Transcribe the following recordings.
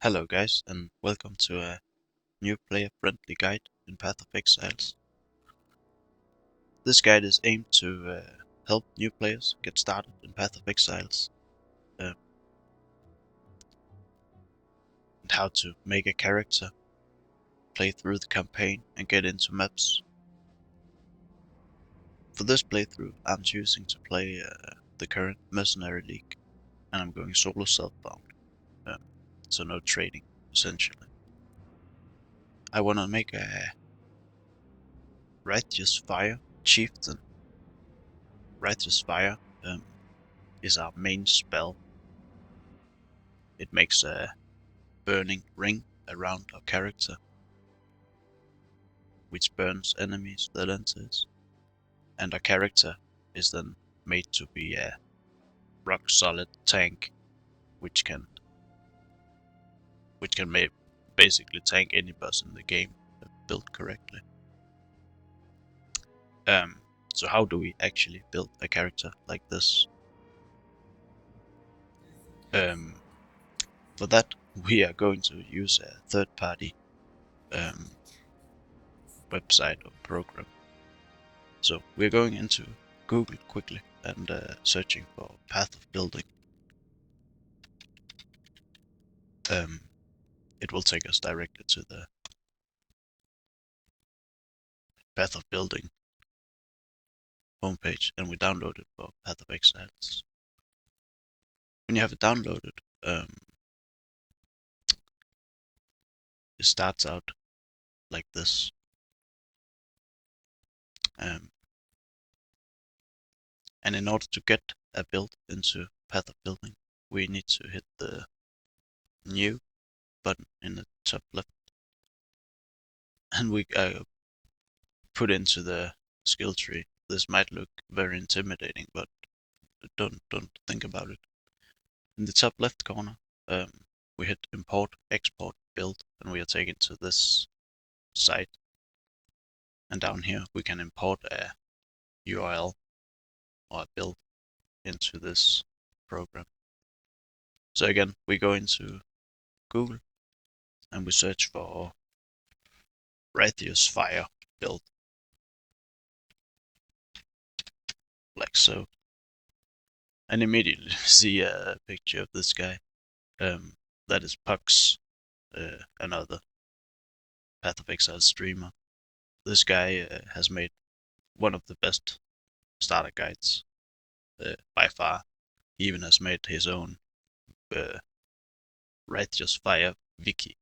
Hello guys, and welcome to a new player-friendly guide in Path of Exiles. This guide is aimed to help new players get started in Path of Exiles, and how to make a character, play through the campaign, and get into maps. For this playthrough, I'm choosing to play the current Mercenary League, and I'm going solo self-bound, so no trading, essentially. I want to make a Righteous Fire Chieftain. Righteous Fire is our main spell. It makes a burning ring around our character, which burns enemies that enters, and our character is then made to be a rock solid tank, which can basically tank any boss in the game built correctly. So how do we actually build a character like this? For that, we are going to use a third-party website or program. So we're going into Google quickly and searching for Path of Building. It will take us directly to the Path of Building homepage, and we download it for Path of Exiles. When you have it downloaded, it starts out like this. And in order to get a build into Path of Building, we need to hit the New button in the top left, and we put into the skill tree. This might look very intimidating, but don't think about it. In the top left corner, we hit import, export, build, and we are taken to this site. And down here we can import a URL or a build into this program. So again, we go into Google and we search for Righteous Fire build, like so, and immediately see a picture of this guy. That is Pucks, another Path of Exile streamer. This guy has made one of the best starter guides by far. He even has made his own Righteous Fire wiki.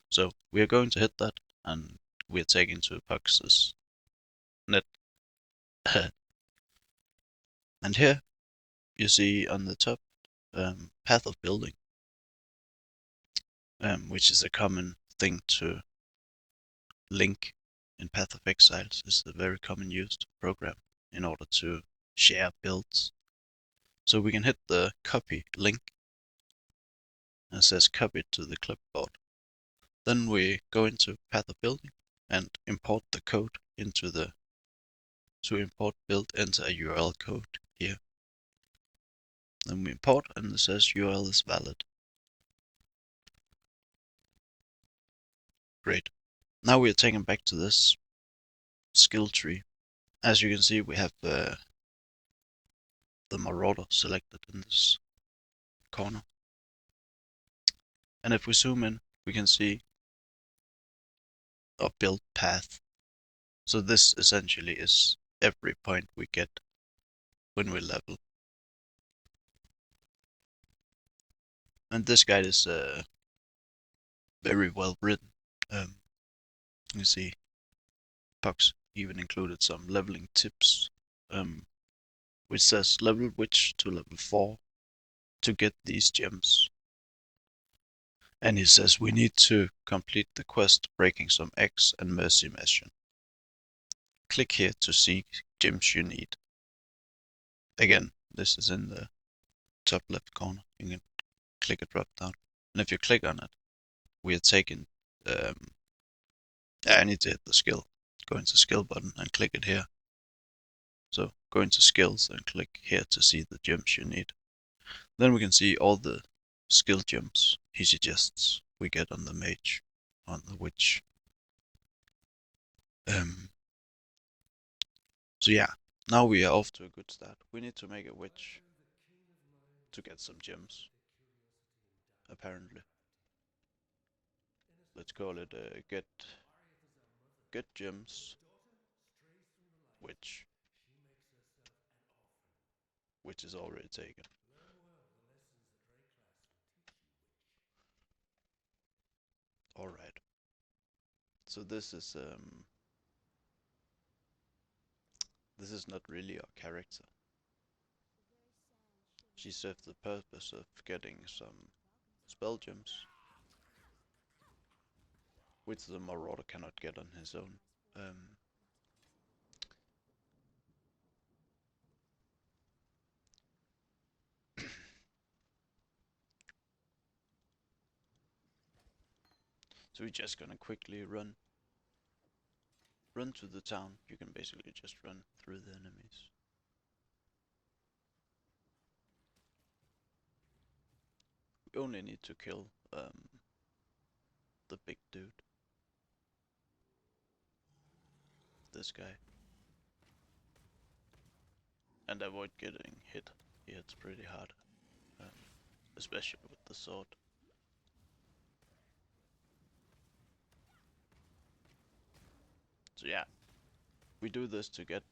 So we are going to hit that, and we are taken to Pucks' net. And here you see on the top Path of Building, which is a common thing to link in Path of Exiles. It's a very common used program in order to share builds. So we can hit the copy link, and it says copy to the clipboard. Then we go into Path of Building and import the code into the to import build, enter a URL code here. Then we import, and it says URL is valid. Great. Now we are taken back to this skill tree. As you can see, we have the Marauder selected in this corner. And if we zoom in, we can see our build path. So this essentially is every point we get when we level. And this guide is very well written. You see, Pucks even included some leveling tips, which says level witch to level 4 to get these gems. And he says we need to complete the quest breaking some eggs and mercy mission. Click here to see gems you need. Again, this is in the top left corner. You can click a drop down, and if you click on it, we are taken. I need to hit the skill. Go into skill button and click it here. So go into skills and click here to see the gems you need. Then we can see all the skill gems he suggests. we get on the mage, on the witch. So yeah, now we are off to a good start. We need to make a witch to get some gems, apparently. Let's call it get gems witch, which is already taken. All right. So this is not really our character. She served the purpose of getting some spell gems, which the Marauder cannot get on his own. So we're just gonna quickly run to the town. You can basically just run through the enemies. We only need to kill the big dude. This guy. And avoid getting hit. He hits pretty hard. Especially with the sword. So yeah. We do this to get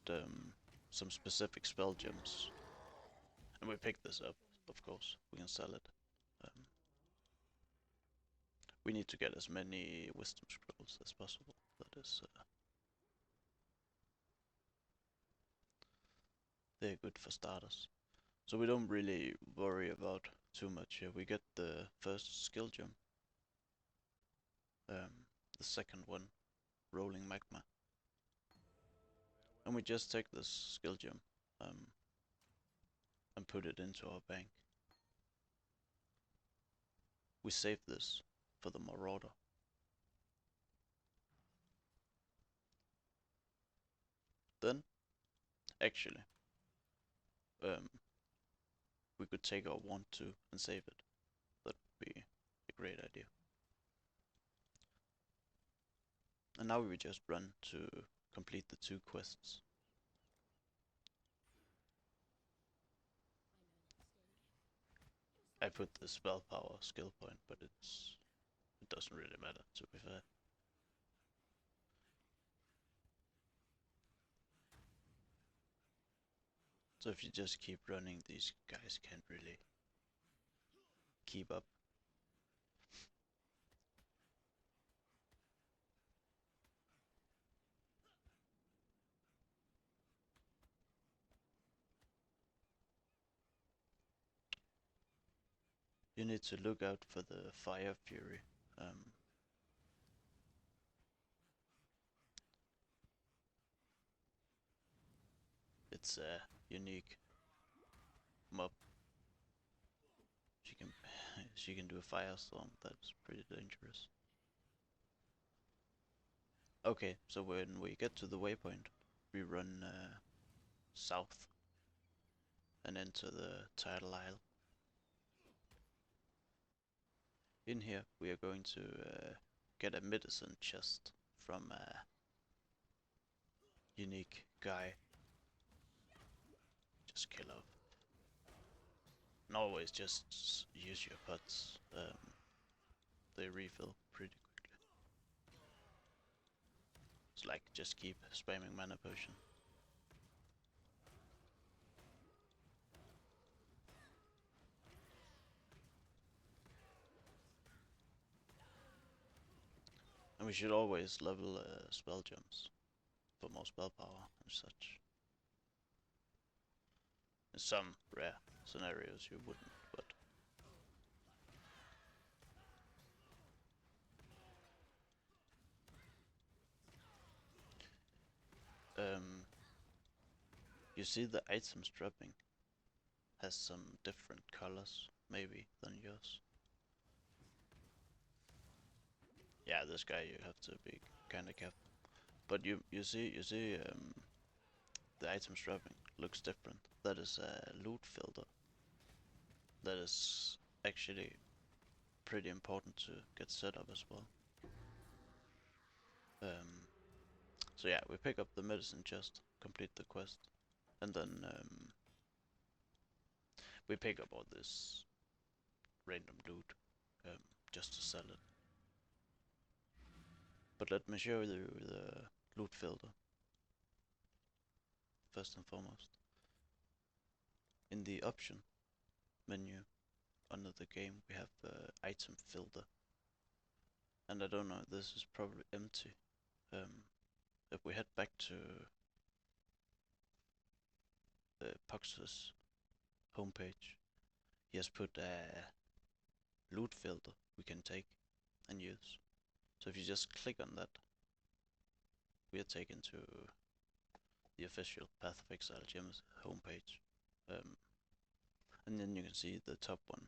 some specific spell gems. And we pick this up, of course. We can sell it. We need to get as many wisdom scrolls as possible. That is they're good for starters. So we don't really worry about too much here. We get the first skill gem. The second one, rolling magma. And we just take this skill gem and put it into our bank. We save this for the Marauder. Then, actually, we could take our wand too and save it. That would be a great idea. And now we just run to complete the 2 quests. I put the spell power skill point, but it doesn't really matter, to be fair. So if you just keep running, these guys can't really keep up. You need to look out for the Fire Fury. It's a unique mob. She can do a firestorm. That's pretty dangerous. Okay, so when we get to the waypoint, we run south and enter the Tidal Isle. In here, we are going to get a medicine chest from a unique guy. Just kill off. And always just use your pots. They refill pretty quickly. It's like just keep spamming mana potion. And we should always level spell gems for more spell power and such. In some rare scenarios you wouldn't, but you see the items dropping has some different colors maybe than yours. Yeah, this guy you have to be kinda careful. But you see the items dropping looks different. That is a loot filter. That is actually pretty important to get set up as well. So yeah, we pick up the medicine chest, complete the quest, and then we pick up all this random loot just to sell it. But let me show you the loot filter first and foremost. In the option menu under the game we have item filter, and I don't know, this is probably empty. If we head back to Pux's homepage, he has put a loot filter we can take and use. So if you just click on that, we are taken to the official Path of Exile Gem's homepage. And then you can see the top one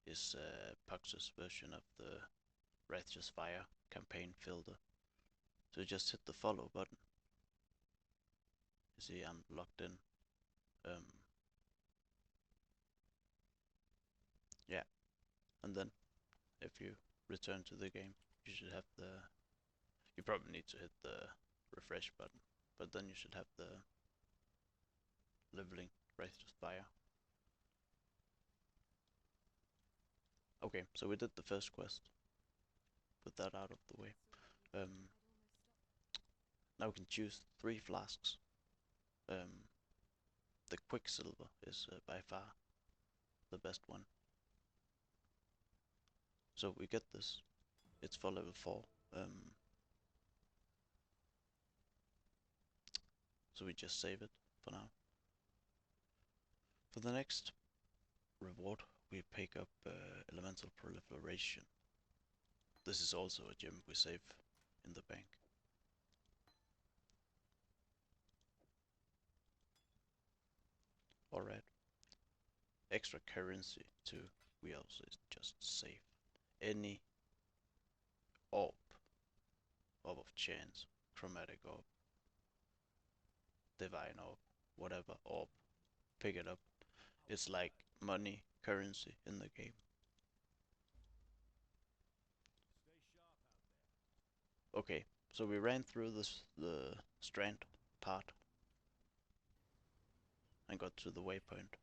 is Pux's version of the Righteous Fire campaign filter. So you just hit the follow button. You see I'm logged in. Yeah, and then if you return to the game, you should have the. You probably need to hit the refresh button, but then you should have the leveling Righteous Fire. Okay, so we did the first quest. Put that out of the way. Now we can choose 3 flasks. The Quicksilver is by far the best one. So we get this. It's for level 4. So we just save it for now. For the next reward, we pick up Elemental Proliferation. This is also a gem we save in the bank. Alright. Extra currency too. We also just save any orb of chance, chromatic orb, divine orb, whatever orb. Pick it up. It's like money, currency in the game. Okay, so we ran through the strand part and got to the waypoint.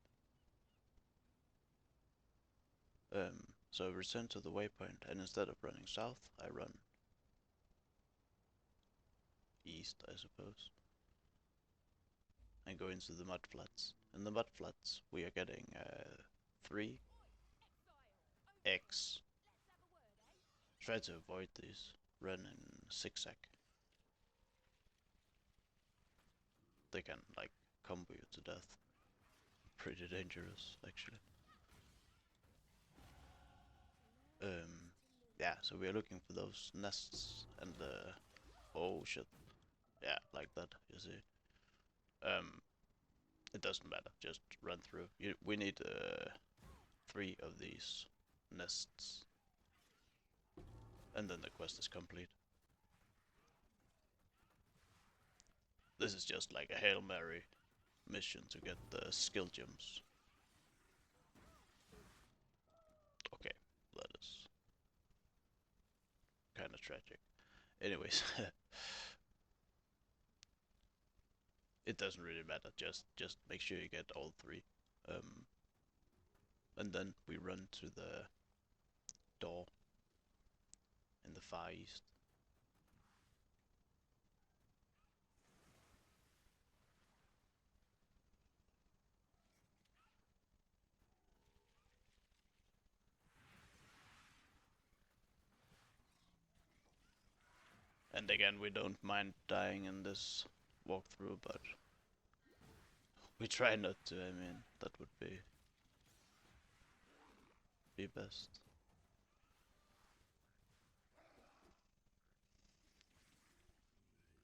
So I return to the waypoint, and instead of running south, I run east, I suppose, and go into the mud flats. In the mud flats, we are getting 3 X. Try to avoid these. Run in zigzag. They can like combo you to death. Pretty dangerous, actually. Yeah, so we are looking for those nests and oh shit. Yeah, like that, you see. It doesn't matter, just run through. We need 3 of these nests. And then the quest is complete. This is just like a Hail Mary mission to get the skill gems. Okay, that is kinda tragic. Anyways, it doesn't really matter, just make sure you get all 3. And then we run to the door in the far east. And again, we don't mind dying in this walkthrough, but we try not to. I mean, that would be best.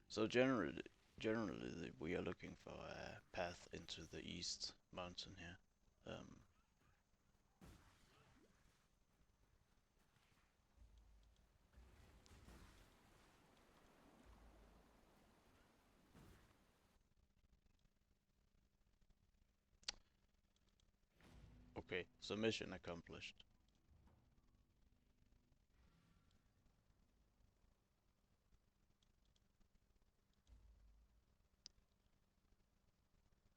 So generally we are looking for a path into the east mountain here. Okay, so mission accomplished.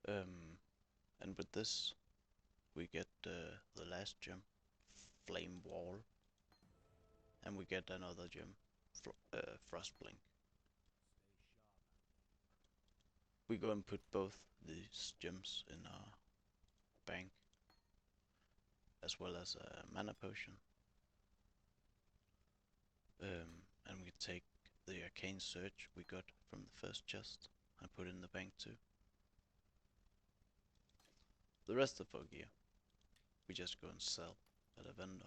And with this, we get the last gem, Flame Wall, and we get another gem, Frost Blink. We go and put both these gems in our bank, as well as a mana potion. And we take the arcane surge we got from the first chest and put it in the bank too. The rest of our gear, we just go and sell at a vendor.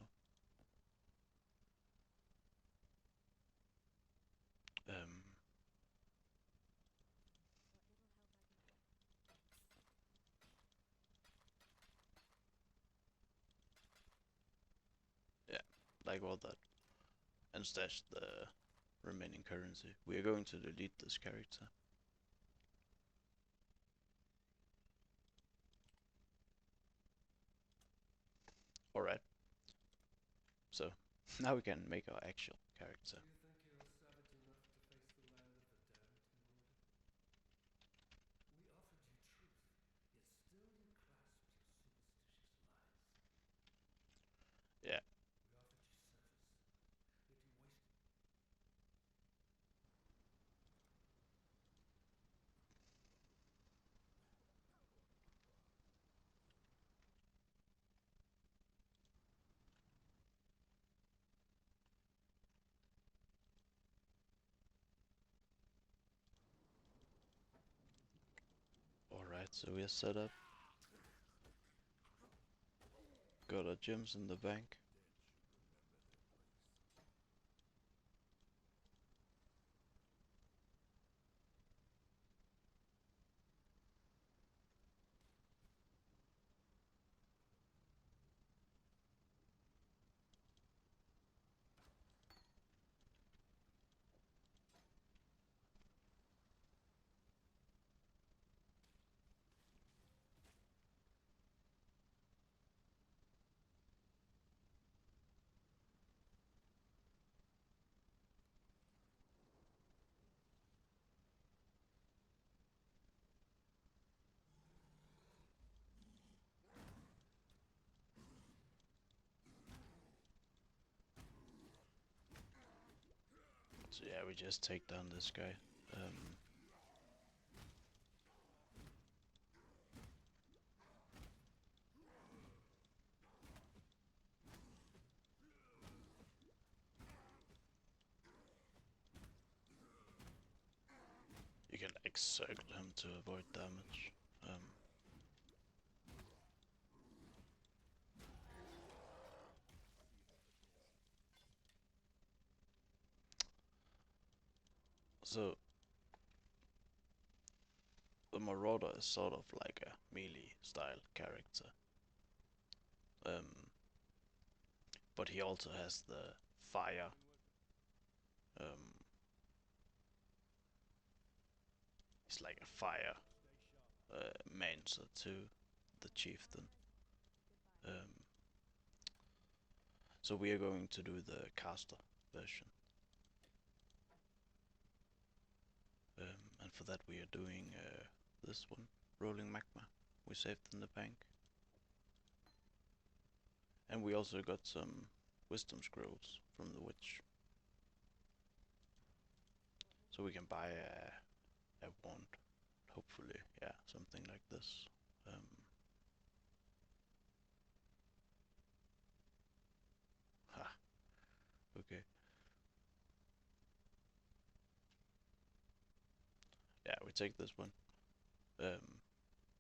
Yeah, like all that. And stash the remaining currency. We are going to delete this character. Alright. So, now we can make our actual character. Do you think you're savage enough to face the land of the damned, Marauder? We offered you truth, yet still you clasped your superstitious lies. Yeah. We offered you service, yet you wasted. Alright, so we are set up. Got our gems in the bank. So yeah, we just take down this guy. You can like circle him to avoid damage. So the Marauder is sort of like a melee style character. But he also has the fire. He's like a fire Mancer to the Chieftain. So we are going to do the caster version. And for that we are doing this one, Rolling Magma. We saved in the bank. And we also got some wisdom scrolls from the witch. So we can buy a wand. Hopefully, yeah, something like this. Ha, okay. Yeah, we take this one.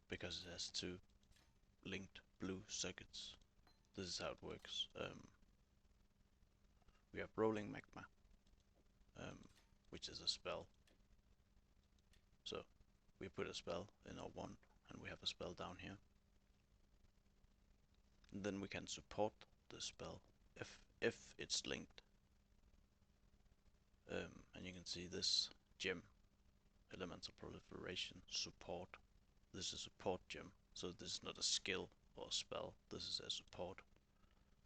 Because it has two linked blue sockets. This is how it works. We have Rolling Magma, which is a spell. So we put a spell in our wand, and we have a spell down here. And then we can support the spell if it's linked. And you can see this gem, Elemental Proliferation Support. This is a support gem, so this is not a skill or a spell. This is a support.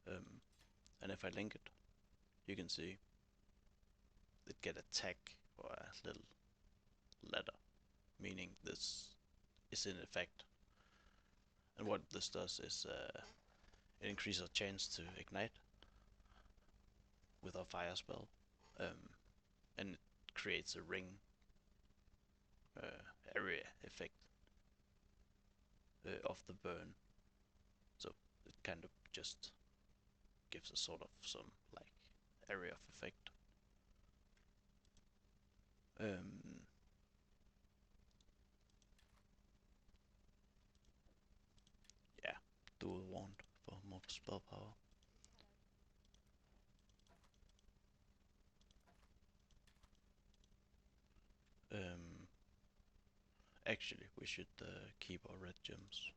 And if I link it, you can see it get a tag or a little letter, meaning this is in effect. And what this does is it increases our chance to ignite with our fire spell, and it creates a ring area effect of the burn. So it kind of just gives us sort of some like area of effect. Yeah, dual wand for more spell power. Actually, we should keep our red gems.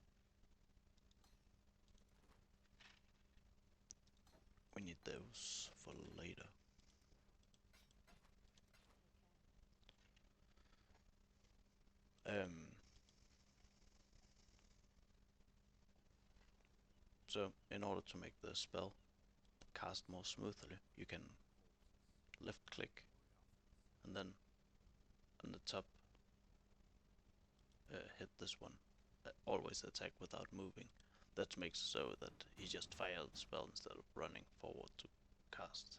We need those for later. So, in order to make the spell cast more smoothly, you can left click and then on the top hit this one. Always attack without moving. That makes so that he just fires the spell instead of running forward to cast.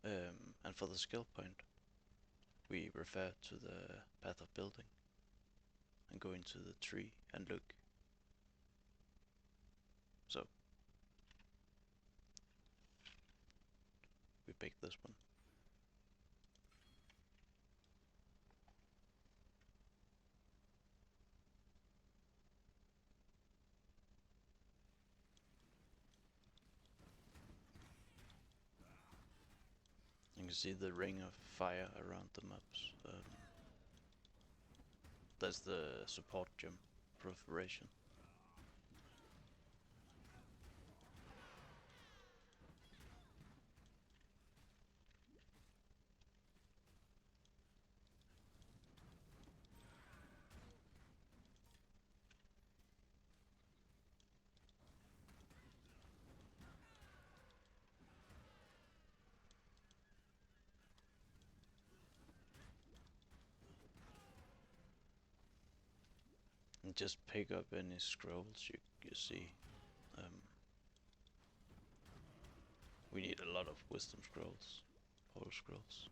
And for the skill point, we refer to the Path of Building and go into the tree and look. So we pick this one. You can see the ring of fire around the maps. That's the support gem, Proliferation. And just pick up any scrolls you see. We need a lot of wisdom scrolls, portal scrolls.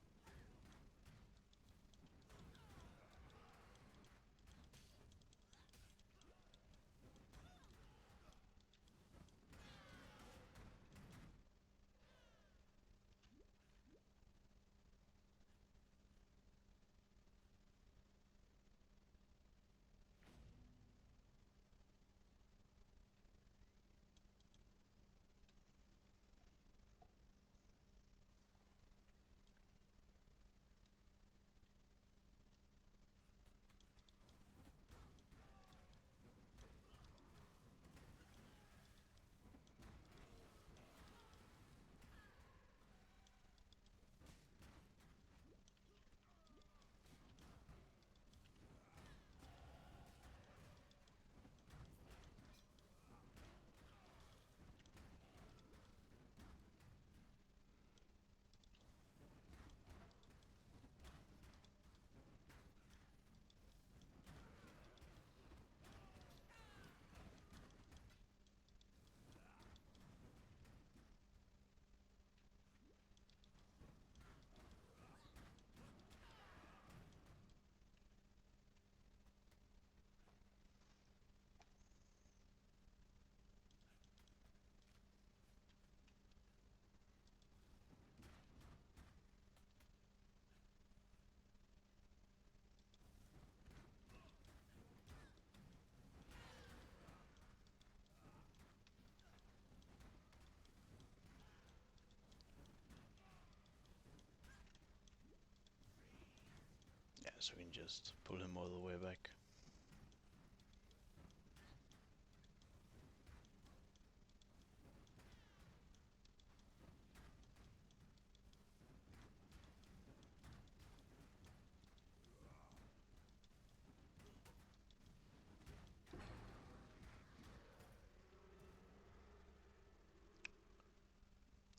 Yeah, so we can just pull him all the way back.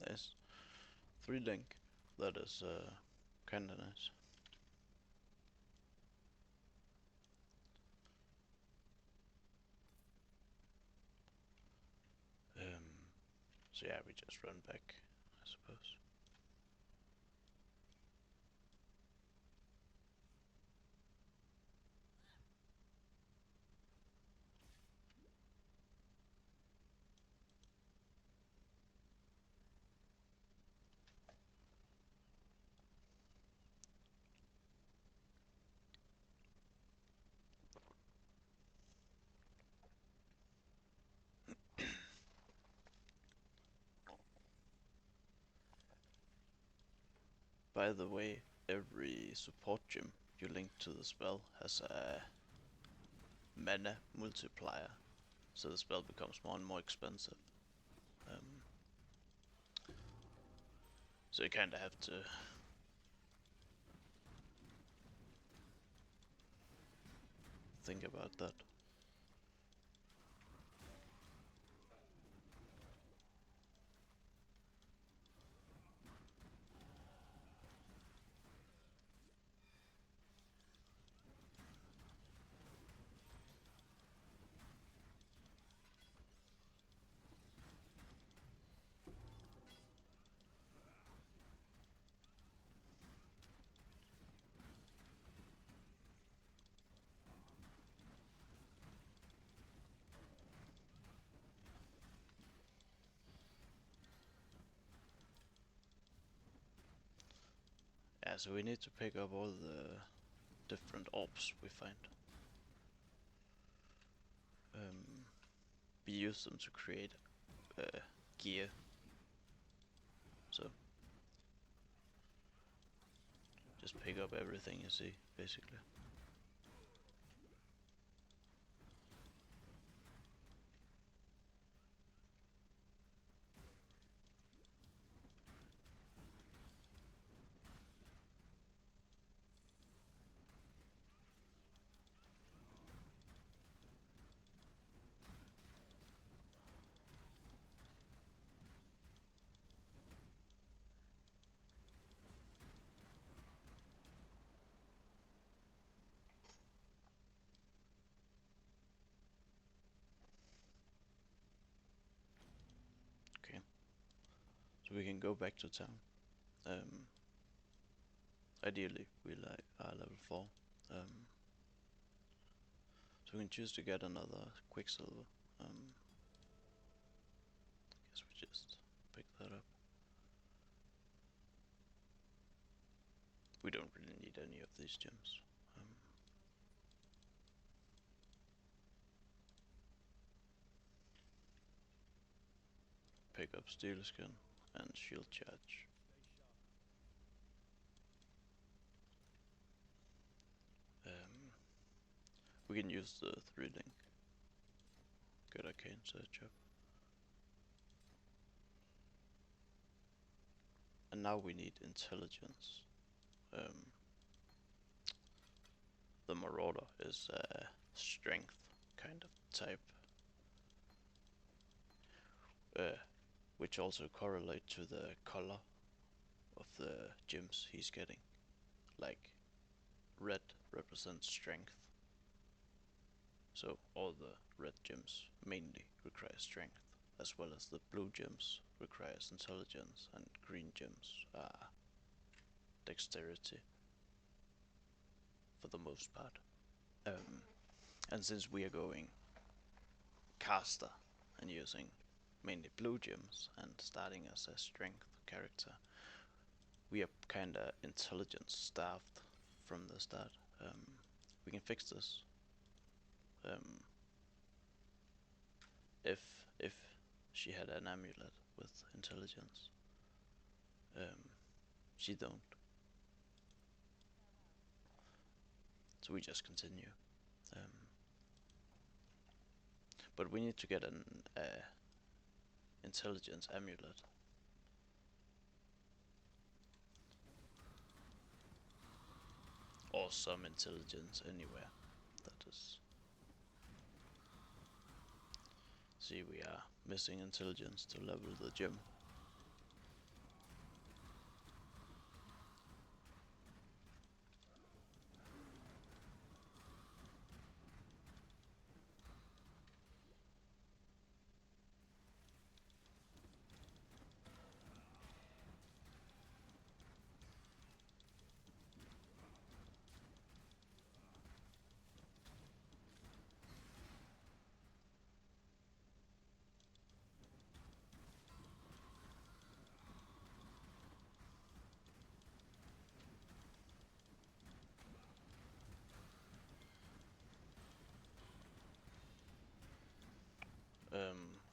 There's 3 link. That is kinda nice. So yeah, we just run back, I suppose. By the way, every support gym you link to the spell has a mana multiplier, so the spell becomes more and more expensive. So you kinda have to think about that. Yeah, so we need to pick up all the different orbs we find. We use them to create gear. So just pick up everything you see, basically. Okay, so we can go back to town. Ideally, we like are level 4. So we can choose to get another Quicksilver. Guess we just pick that up. We don't really need any of these gems. Pick up Steel Skin and Shield Charge. We can use the 3-link. Good arcane search up. And now we need intelligence. The Marauder is a strength kind of type, which also correlate to the color of the gems he's getting. Like red represents strength, so all the red gems mainly require strength, as well as the blue gems requires intelligence, and green gems are dexterity for the most part. And since we are going caster and using mainly blue gems and starting as a strength character, we are kinda intelligence staffed from the start. We can fix this. If she had an amulet with intelligence, she don't. So we just continue. But we need to get an intelligence amulet. Or some intelligence anywhere. That is. See, we are missing intelligence to level the gem.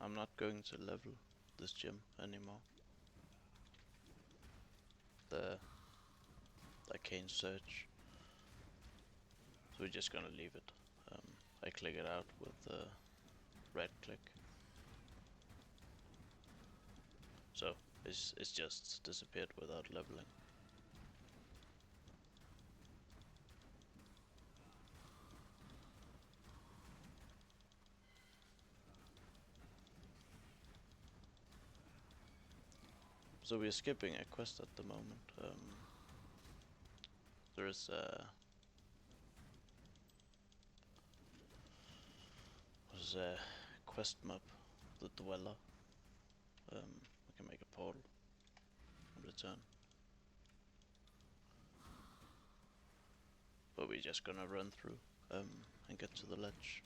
I'm not going to level this gym anymore. The Arcane Search. So we're just gonna leave it. I click it out with the right click. So it's just disappeared without leveling. So we're skipping a quest at the moment. There is a quest map, the Dweller. We can make a portal and return. But we're just gonna run through and get to the ledge.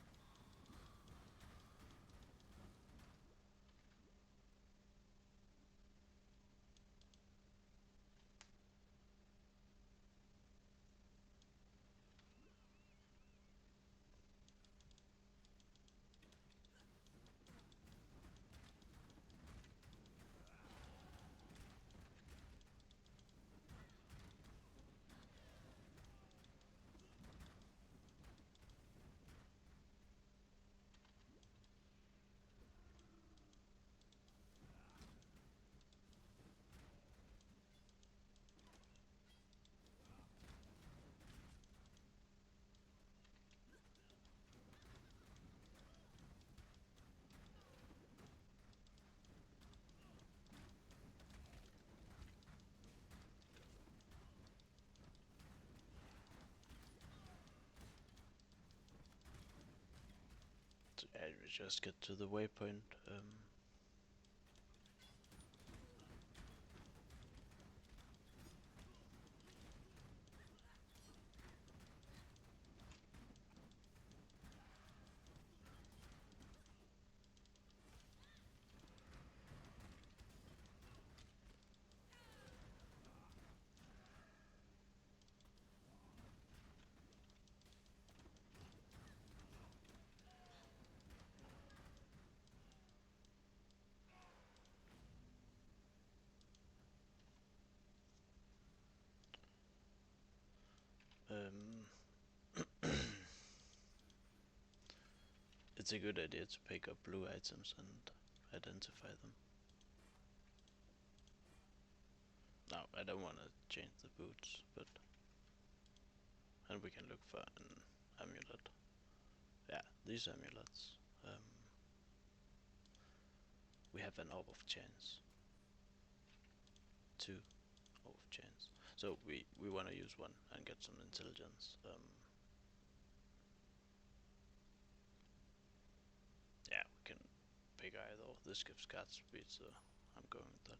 And we just get to the waypoint. It's a good idea to pick up blue items and identify them. Now, I don't want to change the boots, but... And we can look for an amulet. Yeah, these amulets. We have an orb of chance. 2 orb of chance. So we want to use one and get some intelligence. Yeah, we can pick either. This gives card speed, so I'm going with that.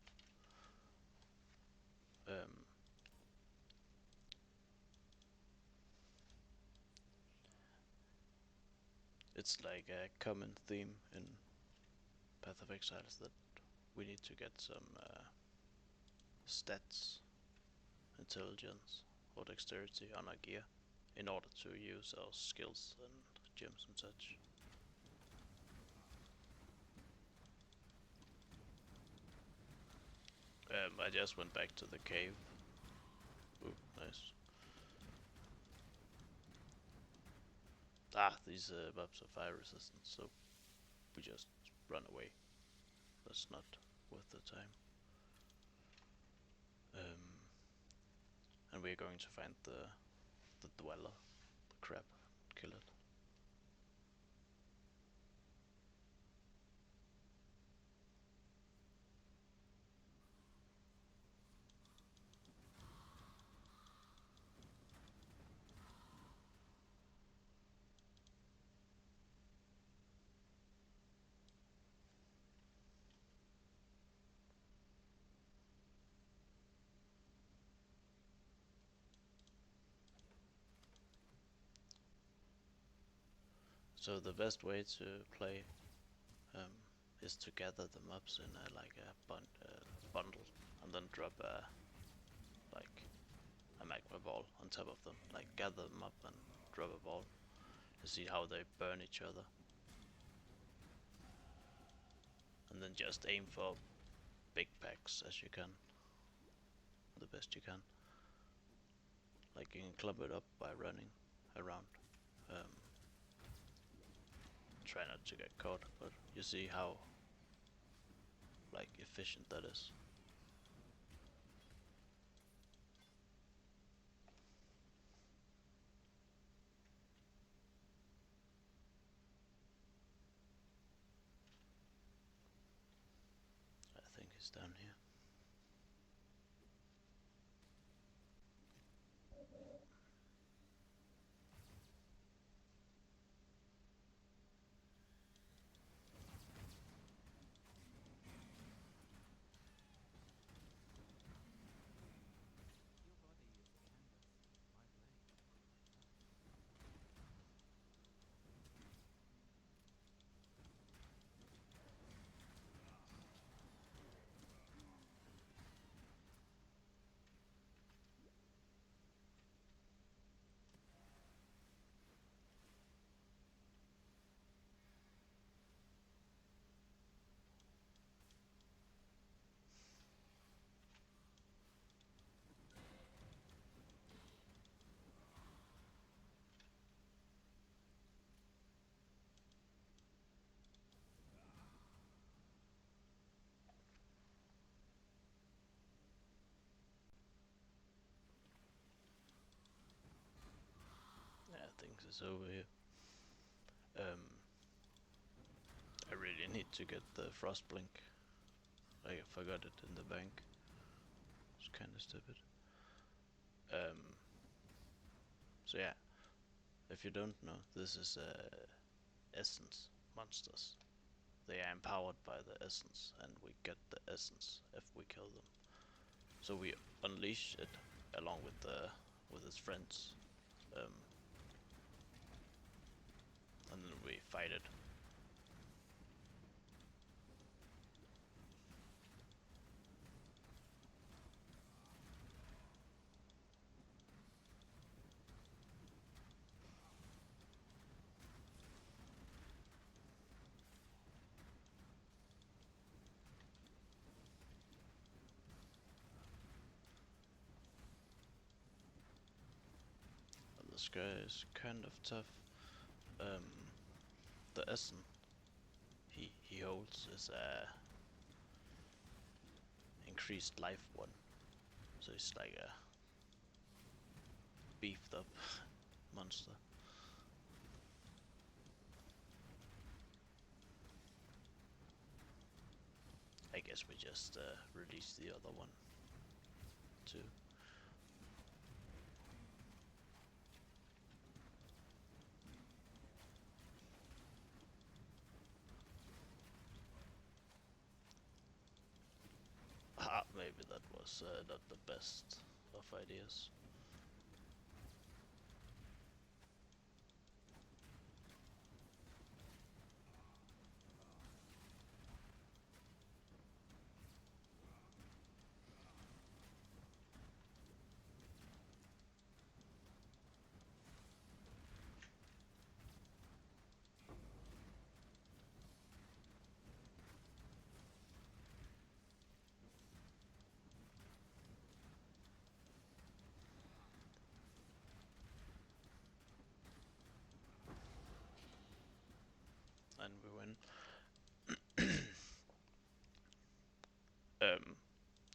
It's like a common theme in Path of Exile is that we need to get some stats, intelligence, or dexterity on our gear in order to use our skills and gems and such. I just went back to the cave. Ooh, nice. These buffs are fire resistant, so we just run away. That's not worth the time. And we're going to find the Dweller, the crab, kill it. So the best way to play is to gather the mobs in a bundle and then drop a magma ball on top of them. Like gather them up and drop a ball to see how they burn each other. and then just aim for big packs as you can, the best you can. Like you can club it up by running around. Try not to get caught, but you see how like efficient that is. I think he's down here. Your body is a canvas. My blade my touch. Yeah, things is over here. I really need to get the frost blink. I forgot it in the bank. It's kinda stupid. So yeah, if you don't know, this is essence monsters. They are empowered by the essence, and we get the essence if we kill them. So we unleash it along with its friends, and then we fight it. And this guy is kind of tough. The essence he holds is a increased life one, so it's like a beefed up monster. I guess we just release the other one too. Ah, maybe that was not the best of ideas. And we win.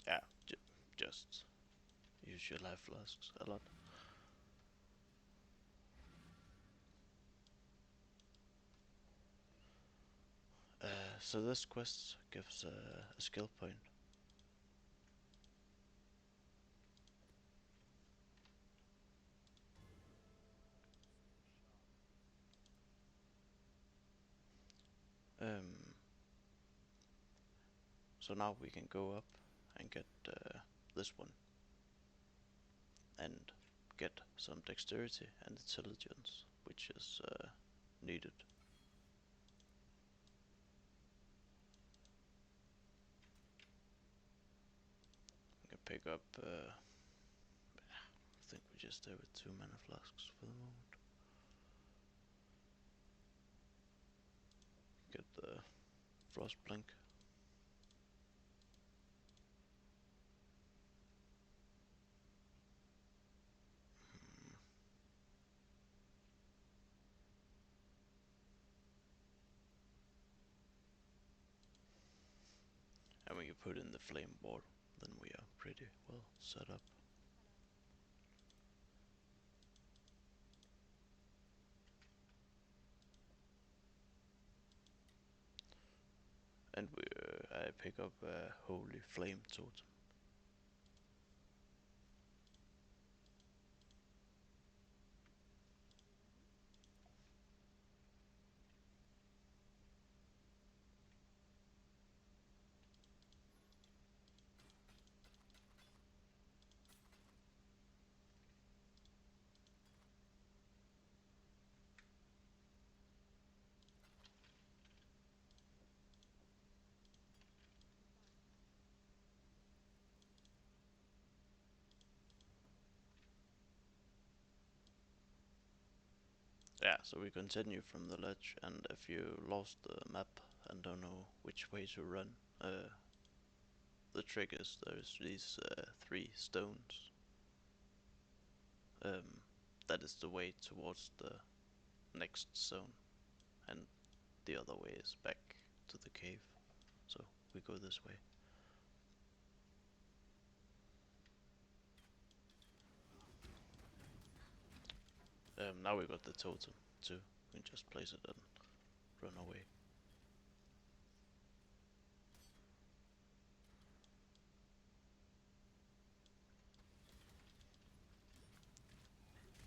Yeah, just use your life flasks a lot. So this quest gives a skill point. So now we can go up and get this one and get some dexterity and intelligence, which is needed. We can pick up. I think we just stay with 2 mana flasks for the moment. Get the frost blink. you put in the flame wall, then we are pretty well set up. And I pick up a holy flame totem. Yeah, so we continue from the ledge, and if you lost the map and don't know which way to run, the trick is there's these 3 stones. That is the way towards the next zone, and the other way is back to the cave. So we go this way. Now we got the totem too. We can just place it and run away.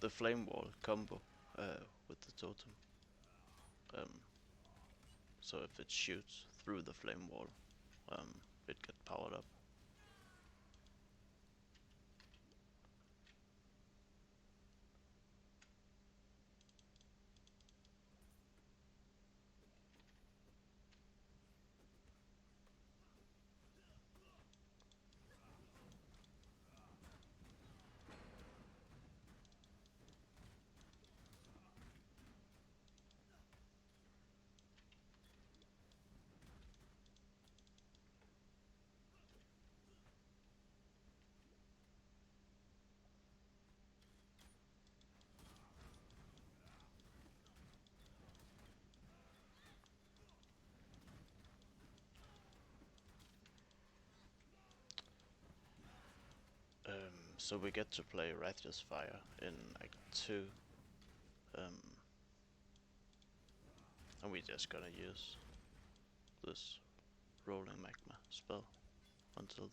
The flame wall combo with the totem. So if it shoots through the flame wall, it gets powered up. So we get to play Righteous Fire in Act 2. And we just gonna use this rolling magma spell until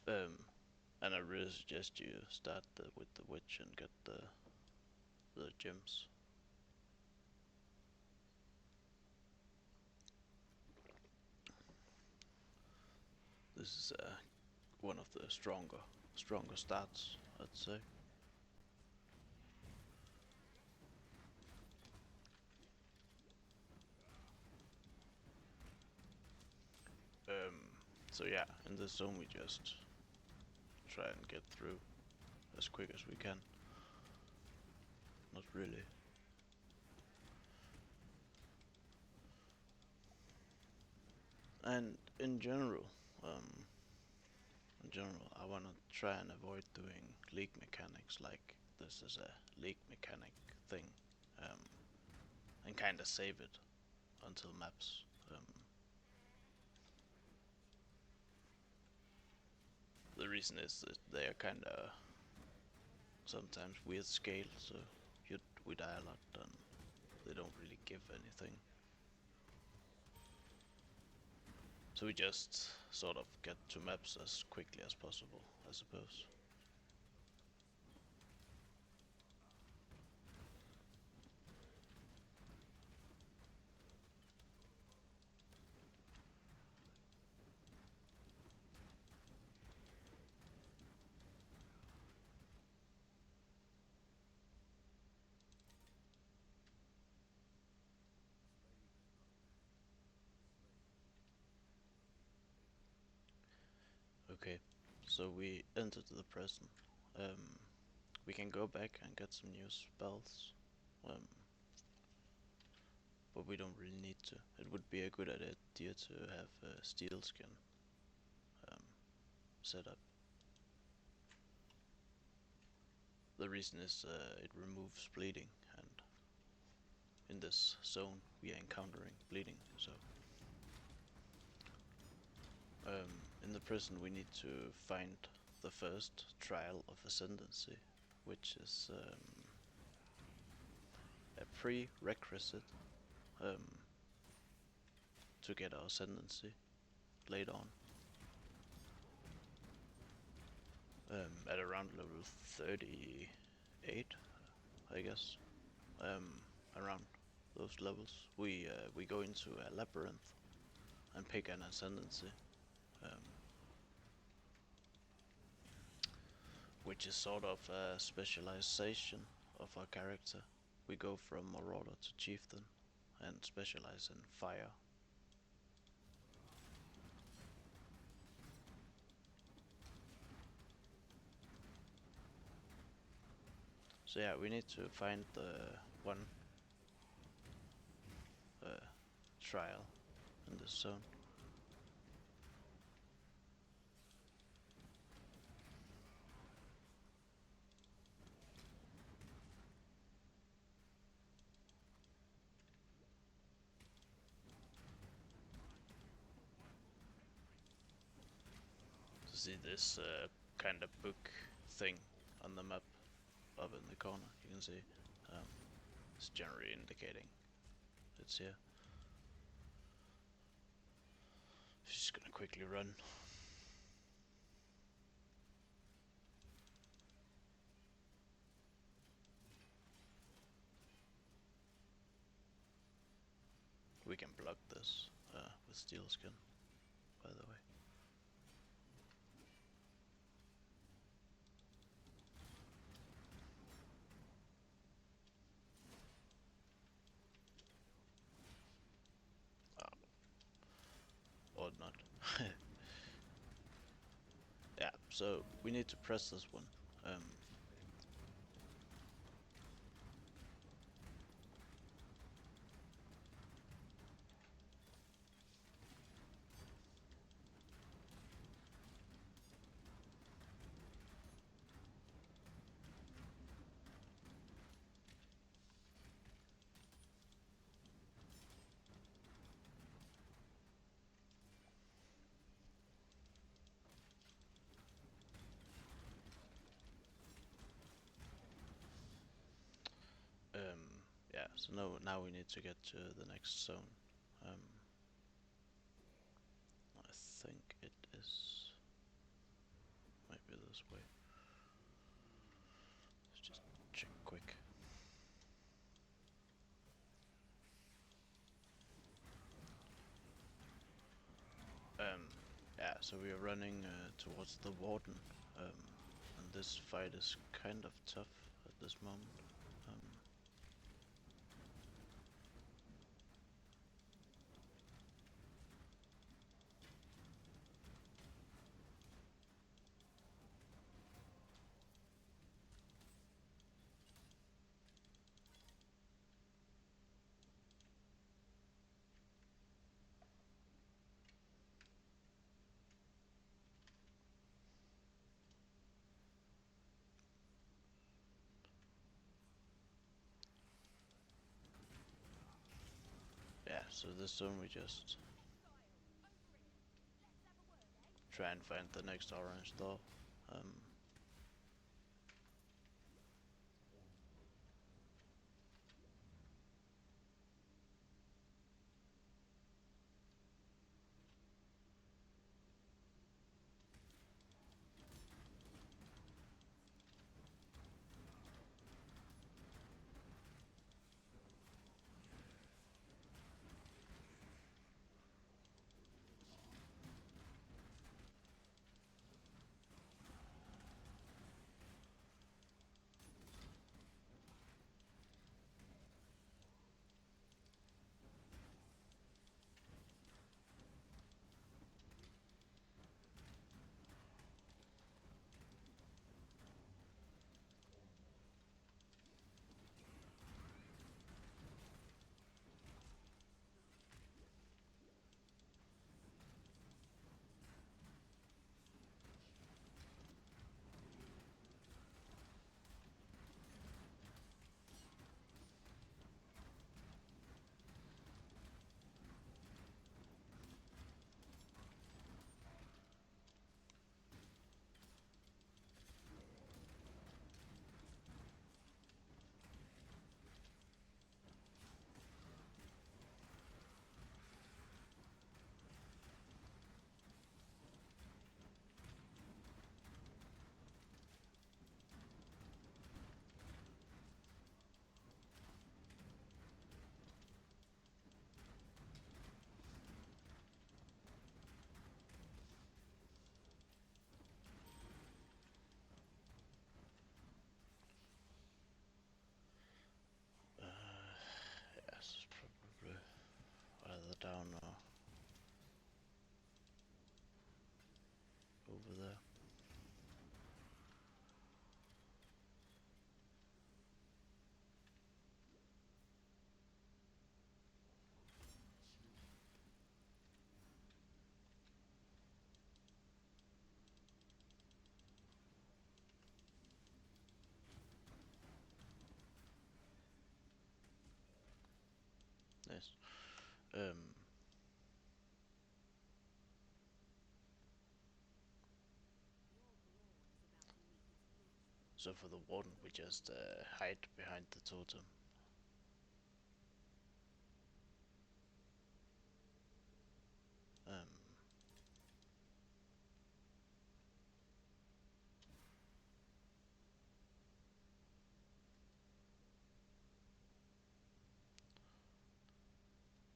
then. And I really suggest you start with the witch and get the gems. This is one of the stronger stats, I'd say. So yeah, in this zone we just try and get through as quick as we can. Not really. And in general, I wanna try and avoid doing league mechanics like this is a league mechanic thing, and kinda save it until maps. The reason is that they are kinda sometimes weird scale, so we die a lot and they don't really give anything. So we just sort of get to maps as quickly as possible, I suppose. Okay, so we entered the present. We can go back and get some new spells, um, but we don't really need to. It would be a good idea to have a steel skin set up. The reason is it removes bleeding, and in this zone we are encountering bleeding, so in the prison we need to find the first trial of ascendancy, which is a prerequisite to get our ascendancy later on. At around level 38, I guess. Around those levels, we go into a labyrinth and pick an ascendancy, which is sort of a specialization of our character. We go from Marauder to Chieftain and specialize in fire. So yeah, we need to find the one trial in this zone. To see this kind of book thing on the map up in the corner, you can see it's generally indicating it's here. Just gonna quickly run. We can block this with steel skin, by the way. Or not. Yeah, so we need to press this one. Yeah, so now we need to get to the next zone. I think it is maybe this way. Let's just check quick. Yeah, so we are running towards the warden, and this fight is kind of tough at this moment. Yeah, so this zone we just try and find the next orange door. down or over there. Nice. So for the one, we just hide behind the totem.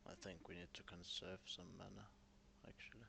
I think we need to conserve some mana, actually.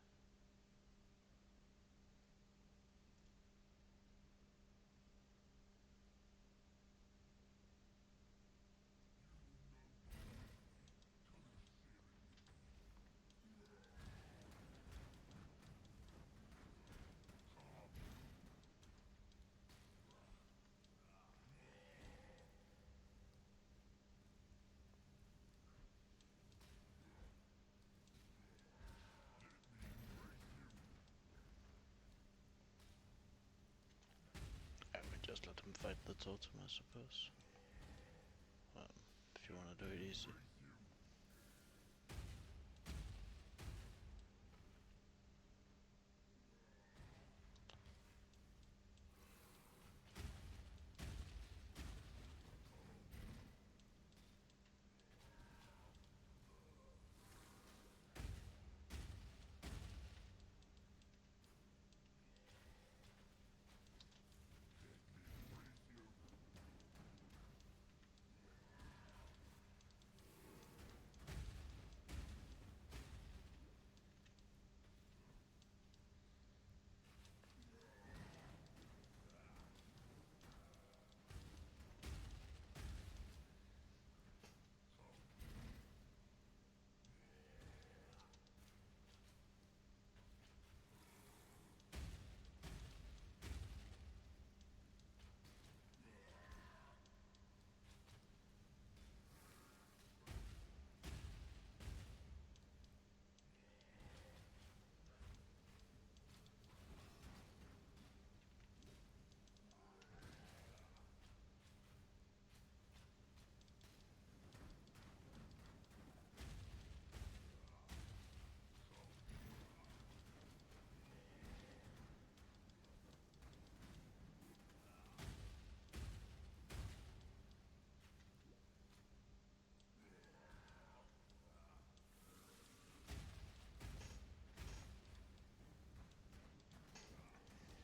I would just let him fight the totem, I suppose. If you want to do it easy.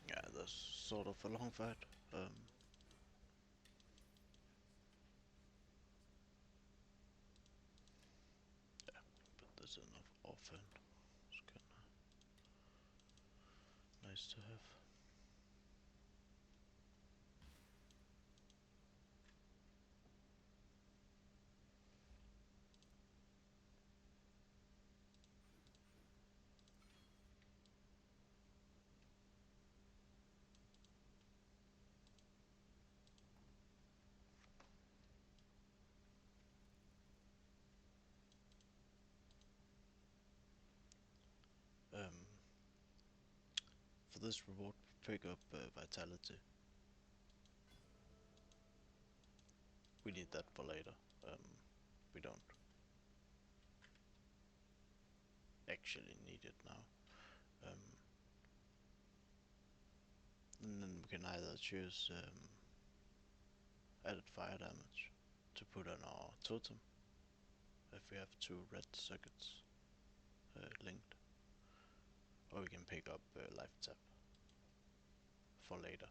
Yeah, that's sort of a long fight. Yeah, but there's enough offhand. It's kinda nice to have. For this reward, pick up Vitality. We need that for later. We don't actually need it now. And then we can either choose added fire damage to put on our totem if we have 2 red circuits linked, or we can pick up life tap for later.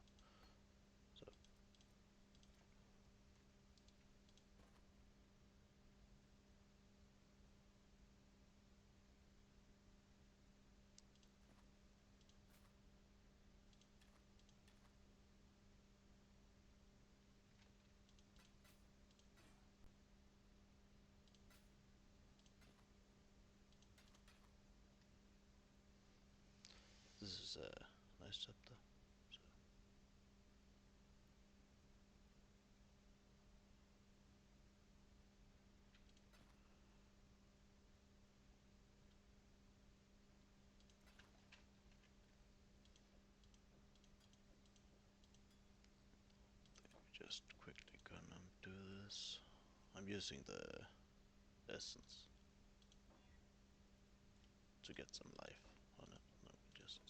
So nice chapter. So. Just quickly gonna do this. I'm using the essence to get some life on it. No, just.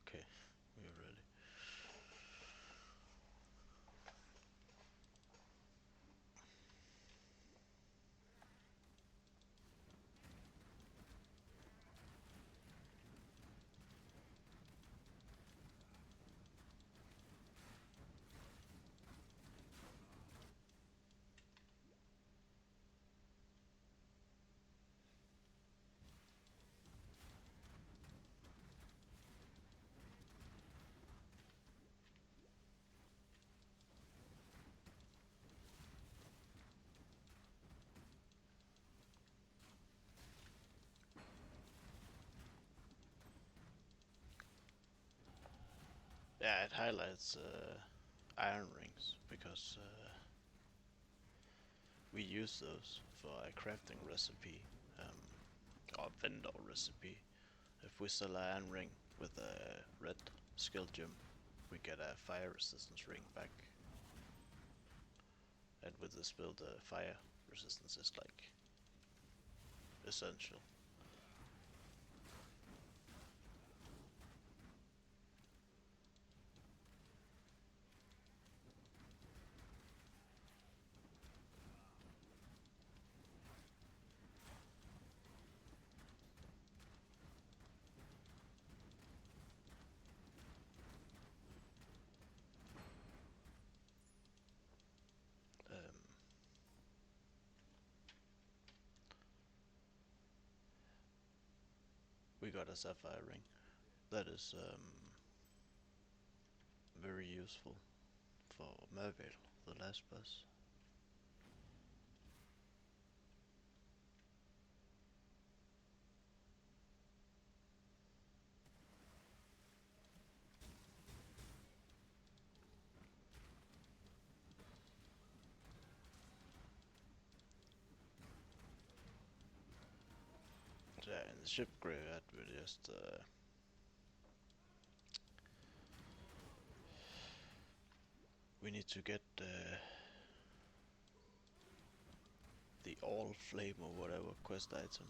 Okay, we are ready. Yeah, it highlights iron rings because we use those for a crafting recipe, or vendor recipe. If we sell an iron ring with a red skill gem, we get a fire resistance ring back. And with this build, fire resistance is like essential. We got a sapphire ring. That is very useful for Mervale, the last boss. Yeah, in the ship graveyard we just we need to get the all flame or whatever quest item.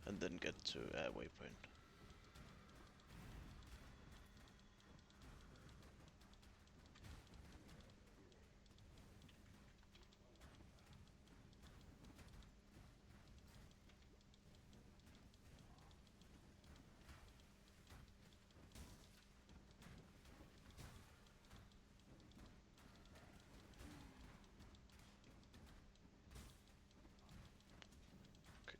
And then get to a waypoint. Okay.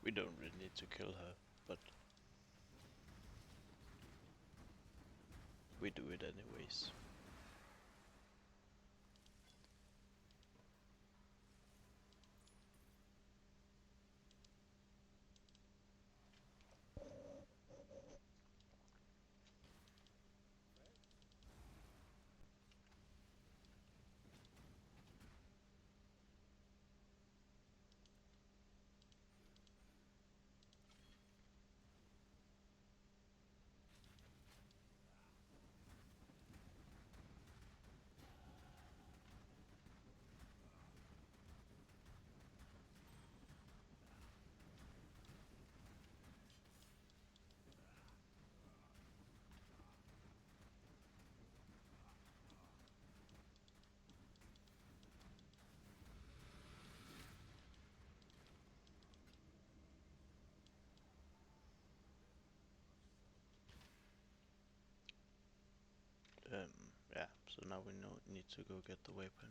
We don't really need to kill her, but we do it anyways. Yeah, so now we need to go get the weapon.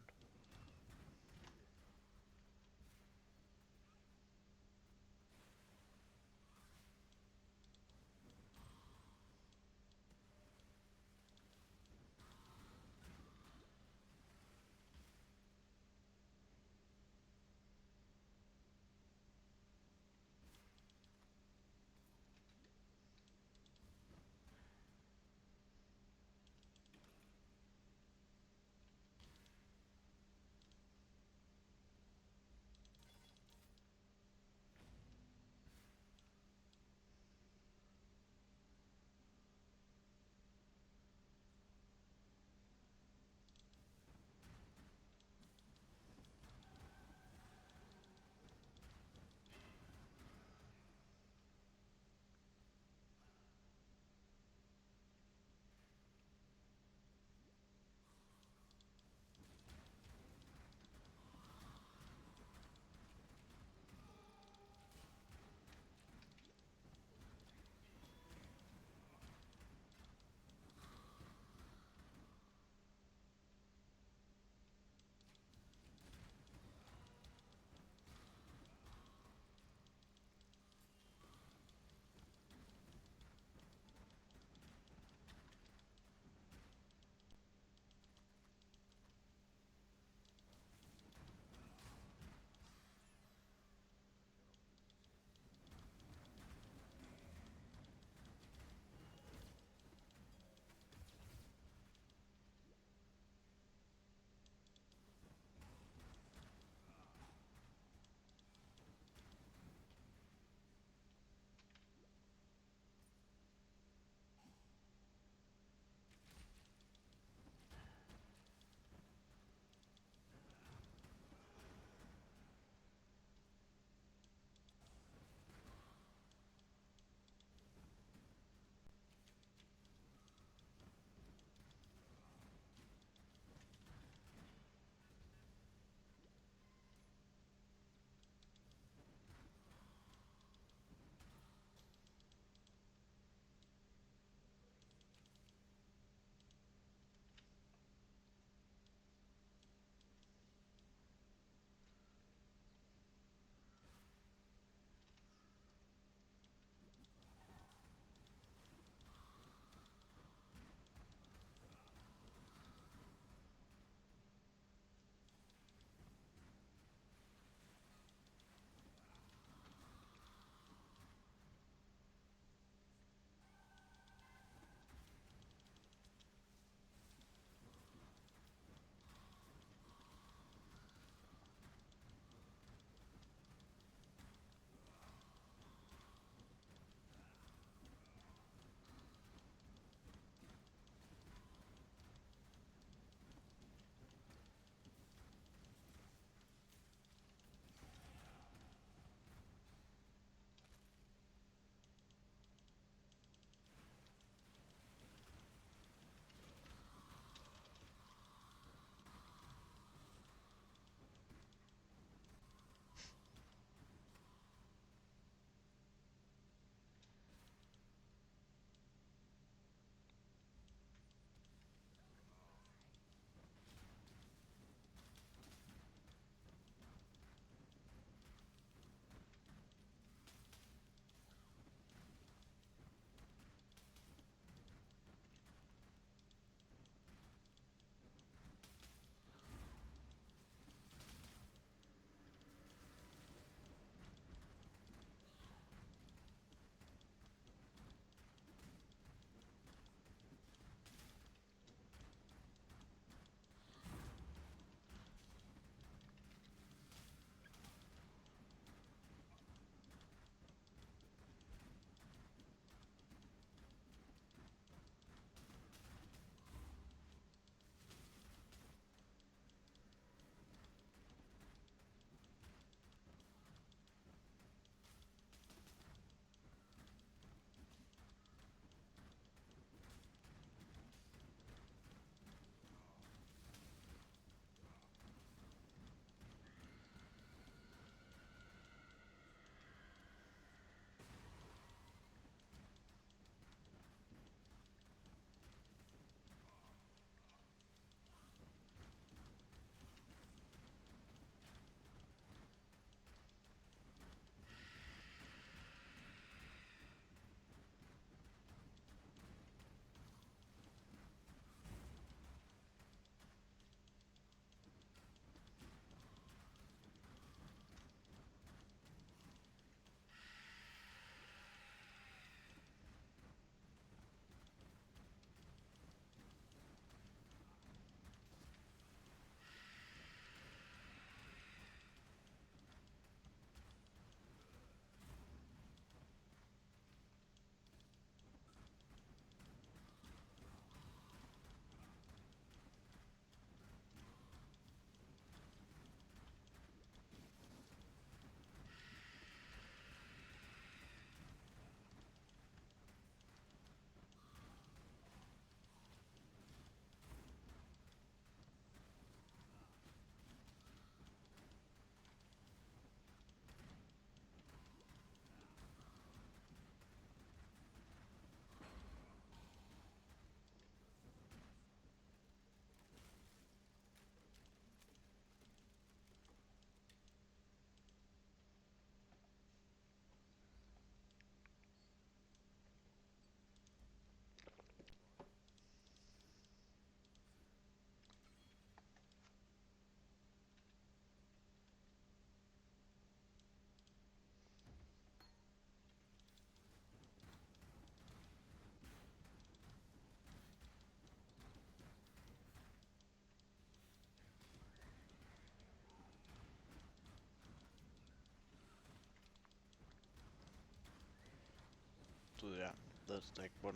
So yeah, that's like one.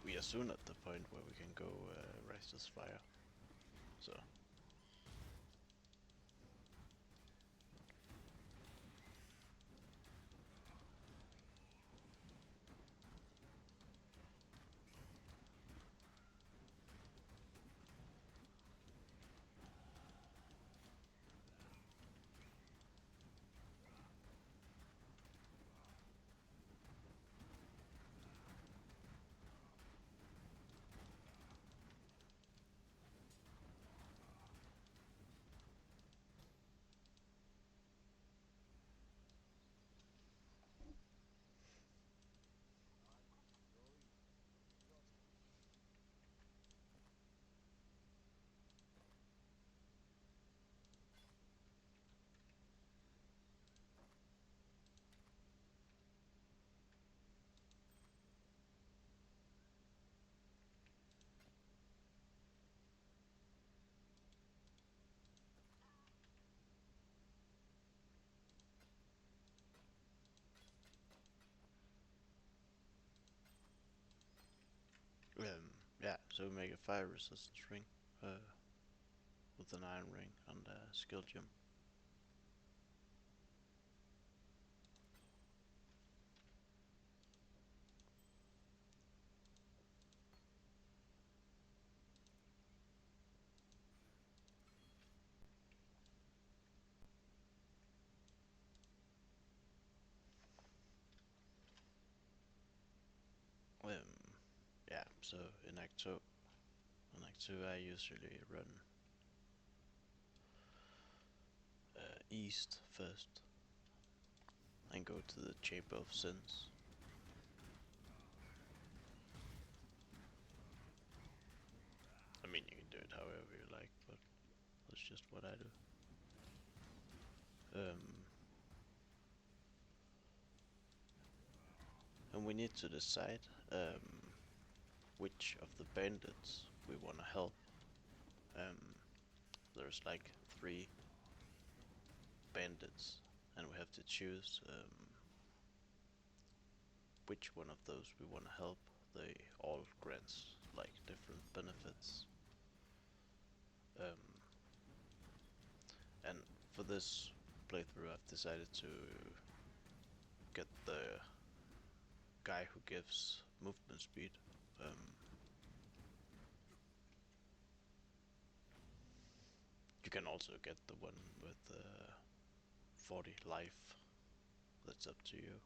We are soon at the point where we can go Righteous Fire. So yeah, so we make a fire resistance ring with an iron ring and a skill gem. Yeah, so in Act 2 I usually run east first and go to the Chamber of Sins. I mean, you can do it however you like, but that's just what I do. And we need to decide which of the bandits we want to help. There's like 3 bandits, and we have to choose which one of those we want to help. They all grants like different benefits. And for this playthrough I've decided to get the guy who gives movement speed. You can also get the one with 40 life. That's up to you.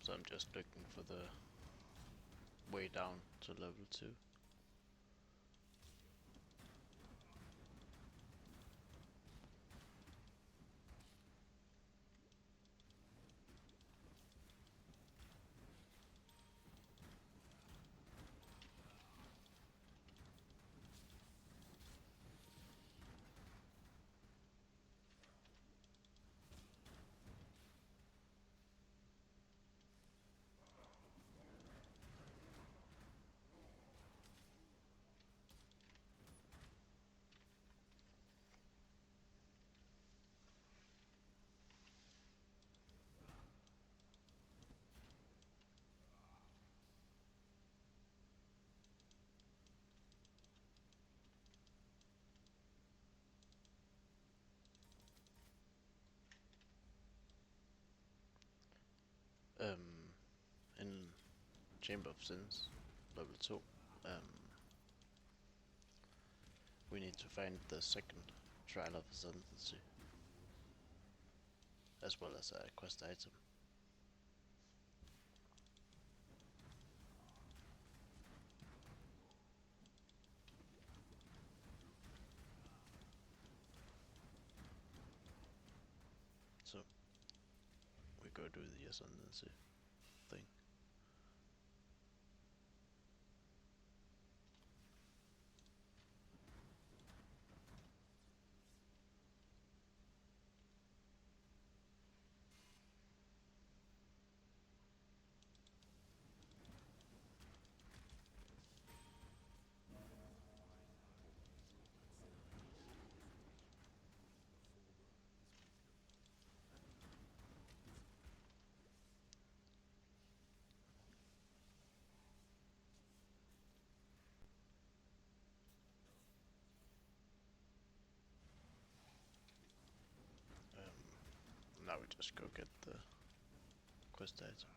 So I'm just looking for the way down to level 2. Chamber of Sins, level 2. We need to find the second Trial of Ascendancy, as well as a quest item. So, we go do the Ascendancy thing. Now we just go get the quest item.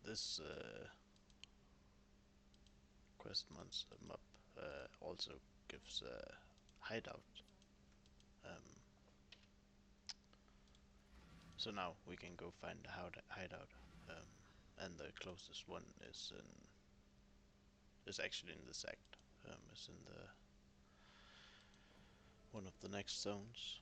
This quest map also gives a hideout. So now we can go find the hideout, and the closest one is actually in this act. It's in the one of the next zones.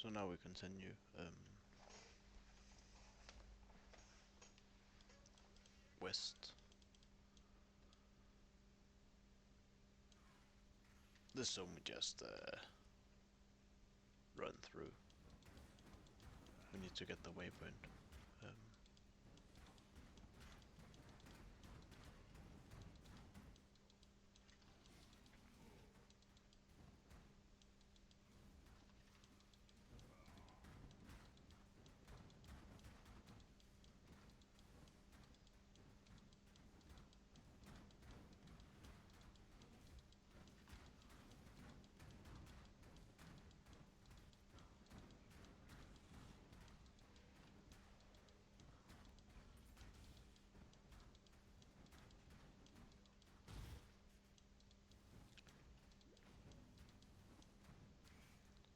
So now we continue. West. This zone we just run through. We need to get the waypoint.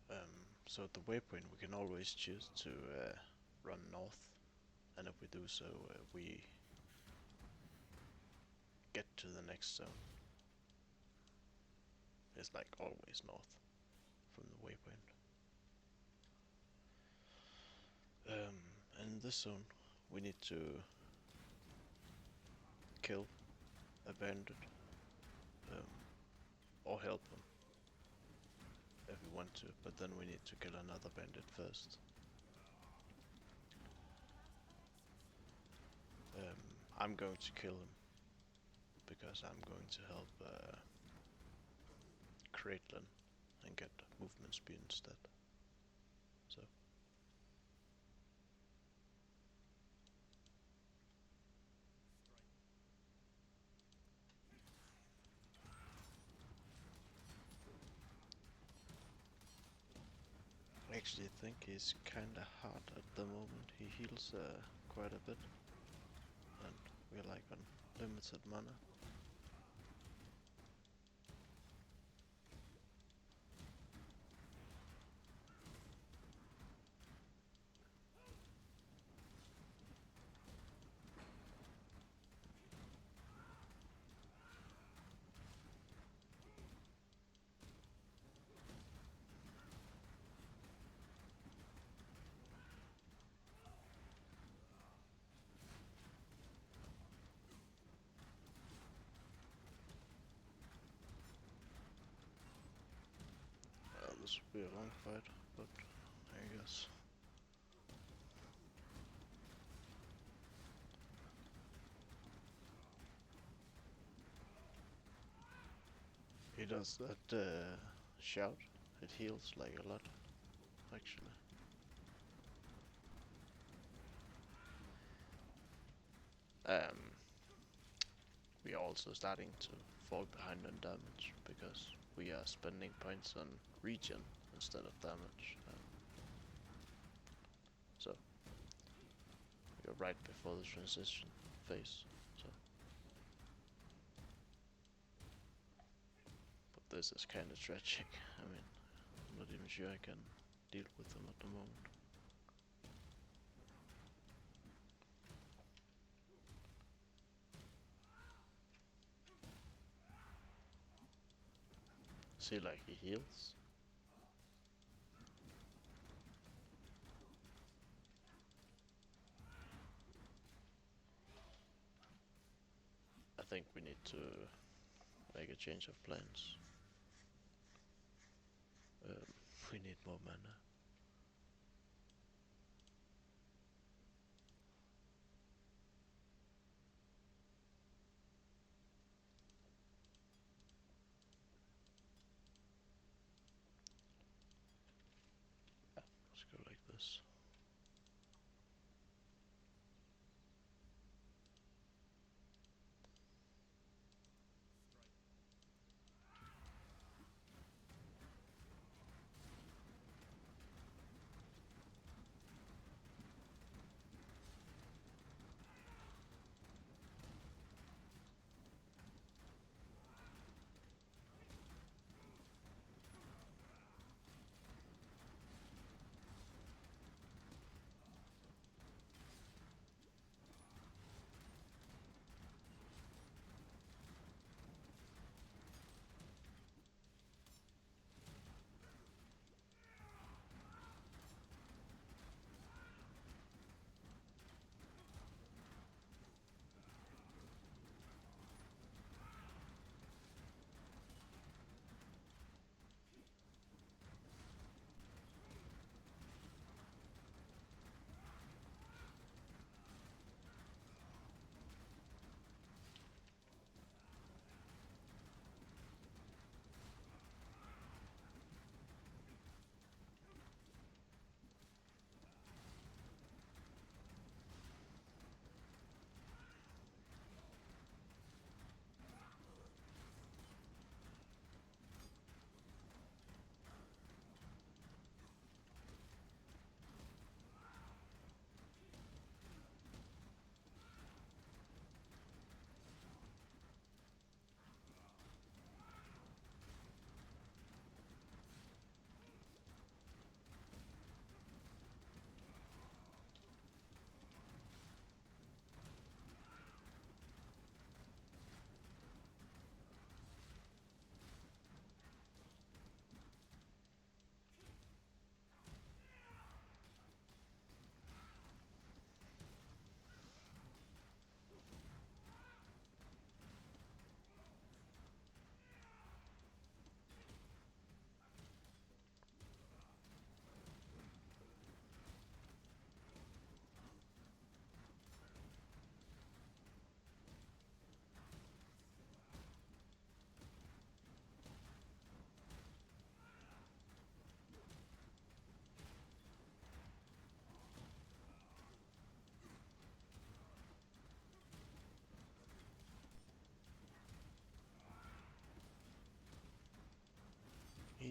Um, so at the waypoint we can always choose to run north, and if we do so, we get to the next zone. It's like always north from the waypoint. And in this zone we need to kill a bandit, or help him if we want to, but then we need to kill another bandit first. I'm going to kill him because I'm going to help Caitlyn and get movement speed instead. So I actually think he's kinda hard at the moment. He heals quite a bit, and we're like on limited mana. This will be a long fight, but I guess. He does that shout. It heals like a lot, actually. We are also starting to fall behind on damage because we are spending points on regen instead of damage. So we are right before the transition phase. So, but this is kind of tragic. I mean, I'm not even sure I can deal with them at the moment. See, like he heals. I think we need to make a change of plans. We need more mana. Let's go like this.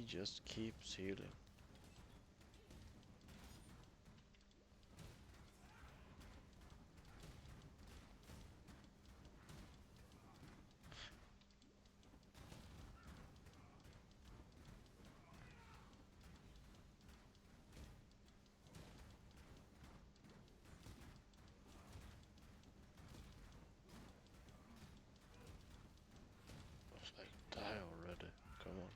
just keeps healing. I was like, die already. Come on.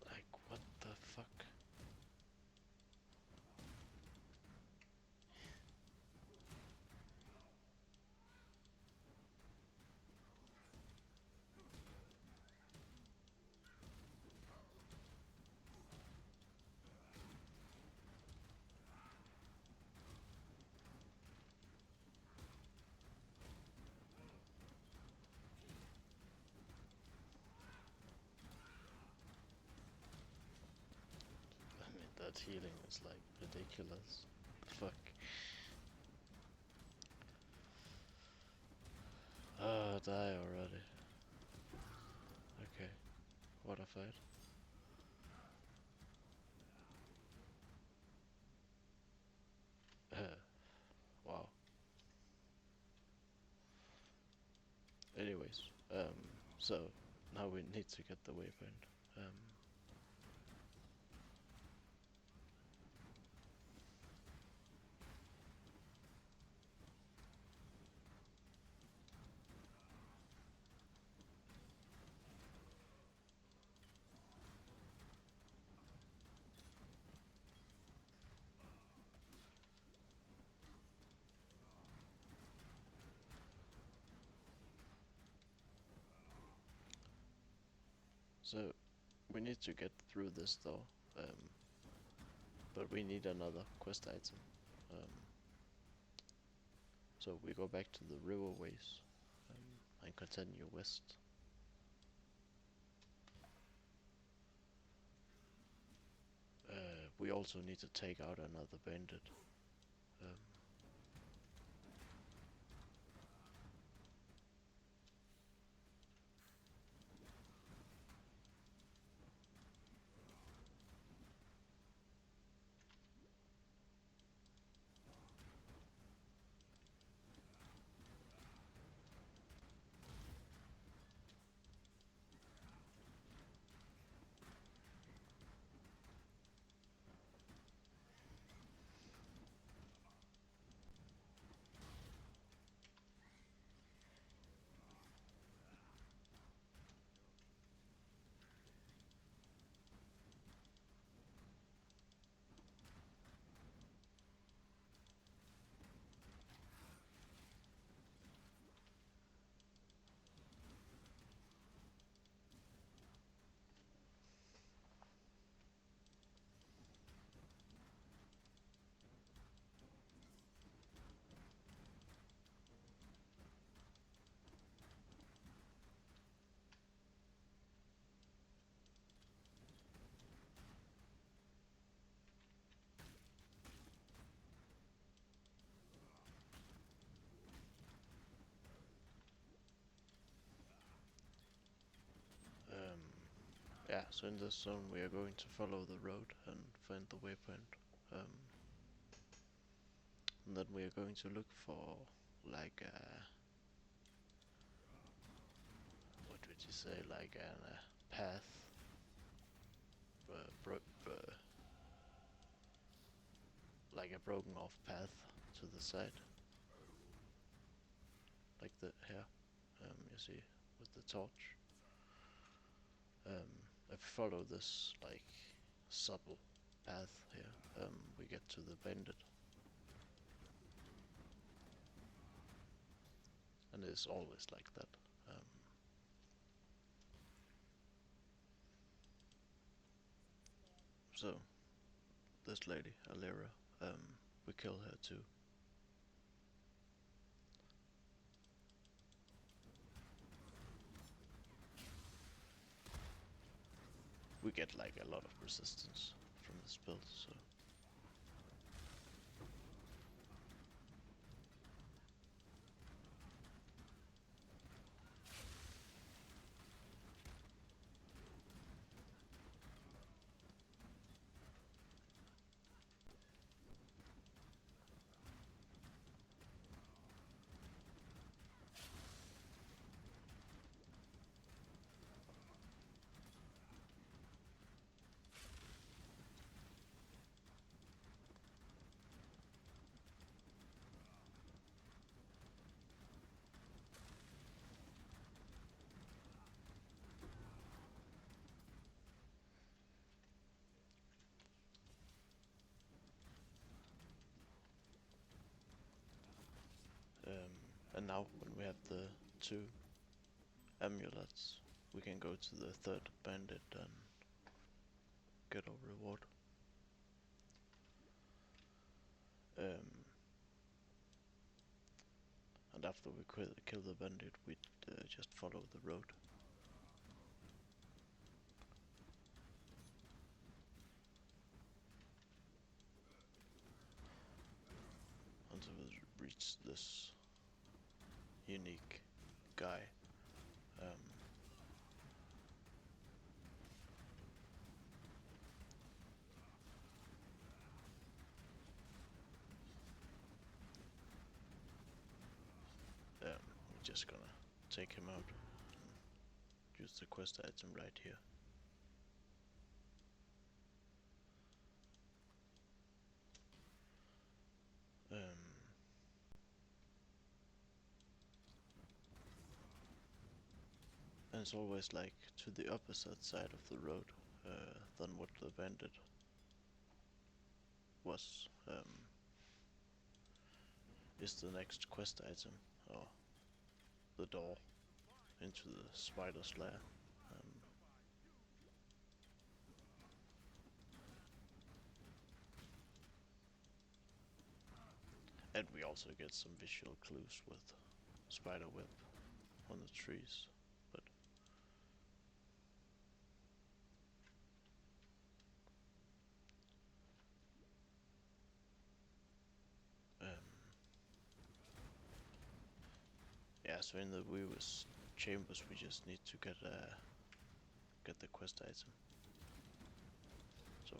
Like, what the fuck? I mean, that healing is like ridiculous. Fuck. Ah, die already. Okay, what a fight. Wow. Anyways, so now we need to get the waypoint. So we need to get through this though, but we need another quest item. So we go back to the riverways and continue west. We also need to take out another bandit. Um, um, yeah, so in this zone we are going to follow the road and find the waypoint. And then we are going to look for like what would you say, like a path, like a broken off path to the side, like the here. You see with the torch. If we follow this like subtle path here, we get to the bandit, and it's always like that. So this lady, Alira. We kill her too. We get like a lot of resistance from this build, so and now when we have the 2 amulets, we can go to the 3rd bandit and get our reward. And after we kill the bandit, we just follow the road. Until we reach this unique guy. We're just gonna take him out and use the quest item right here. And it's always like to the opposite side of the road than what the bandit was. Is the next quest item, or the door into the spider's lair. And we also get some visual clues with spider web on the trees, but yeah. So in the Weaver's chambers, we just need to get the quest item. So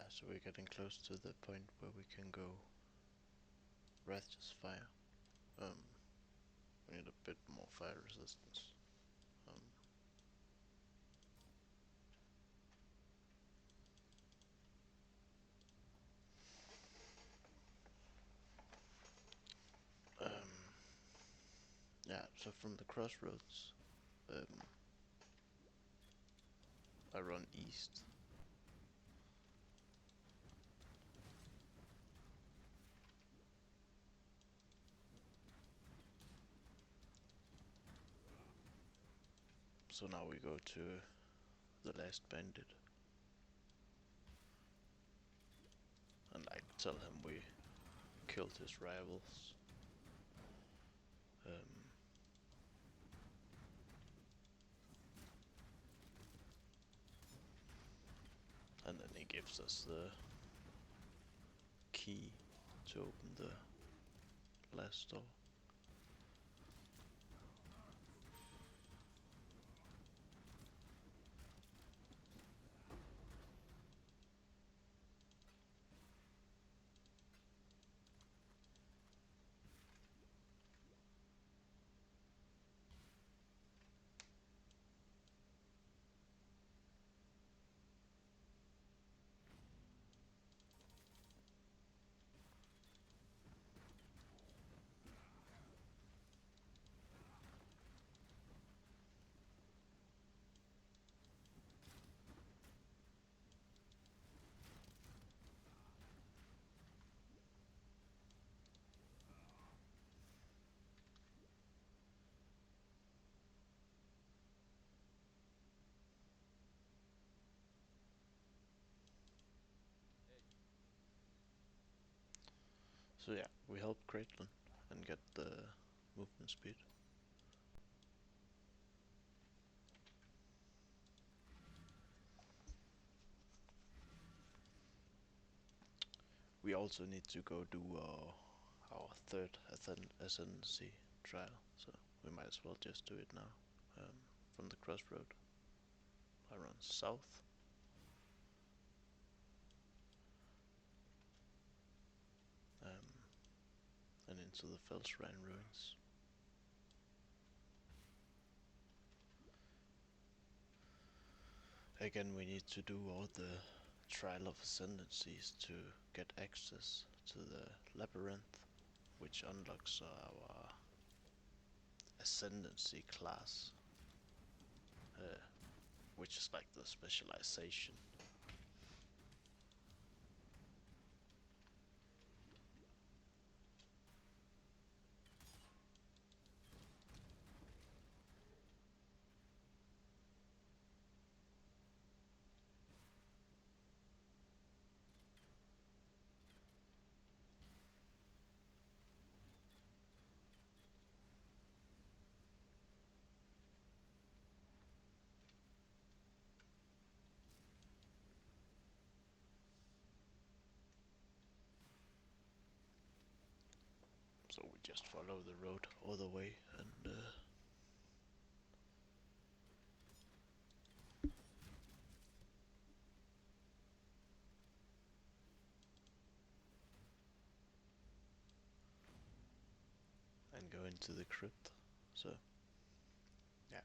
Yeah, so we're getting close to the point where we can go Righteous Fire. We need a bit more fire resistance. Yeah, so from the crossroads, I run east. So now we go to the last bandit. And I tell him we killed his rivals. And then he gives us the key to open the last door. So yeah, we help Caitlin and get the movement speed. We also need to go do our third ascendancy trial, so we might as well just do it now. From the crossroad, I run south. And into the Felshrine ruins. Again, we need to do all the trial of ascendancies to get access to the labyrinth, which unlocks our ascendancy class, which is like the specialization. So we just follow the road all the way and go into the crypt. So yeah.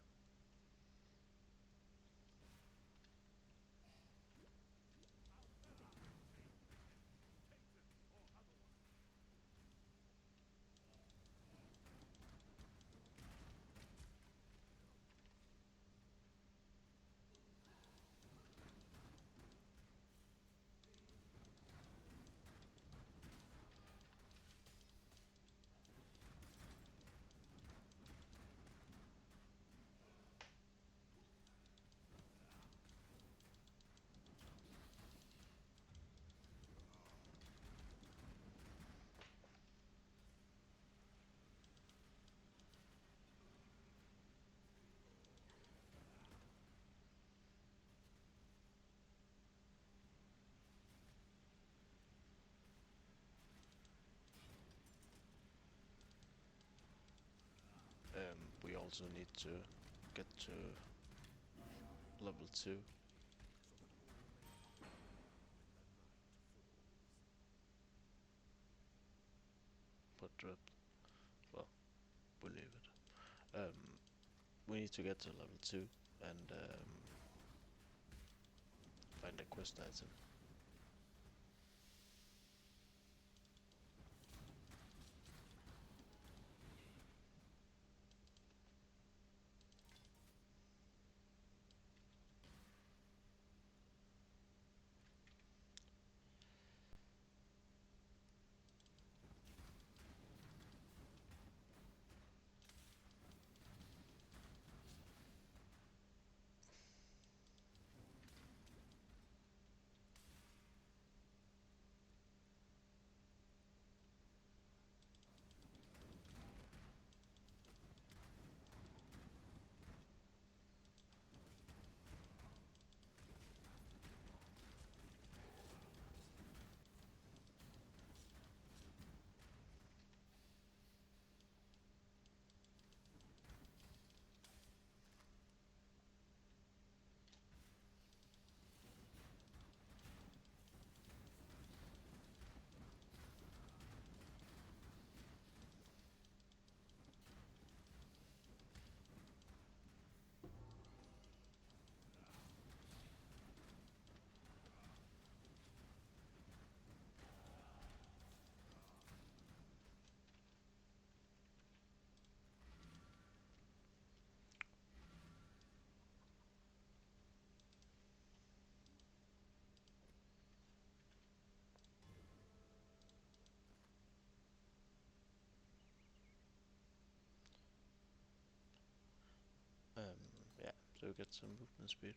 We also need to get to level 2. dropped. Well, we leave it. We need to get to level 2 and find a quest item. Yeah, so we get some movement speed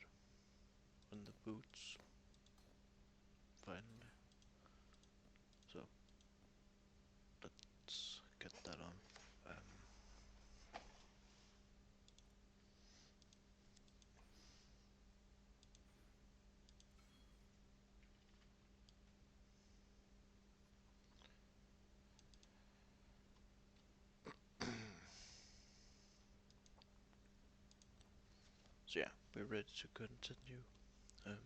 on the boots finally. So let's get that on. So yeah, we're ready to continue. Um,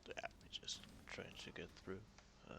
yeah, we're just trying to get through. Um,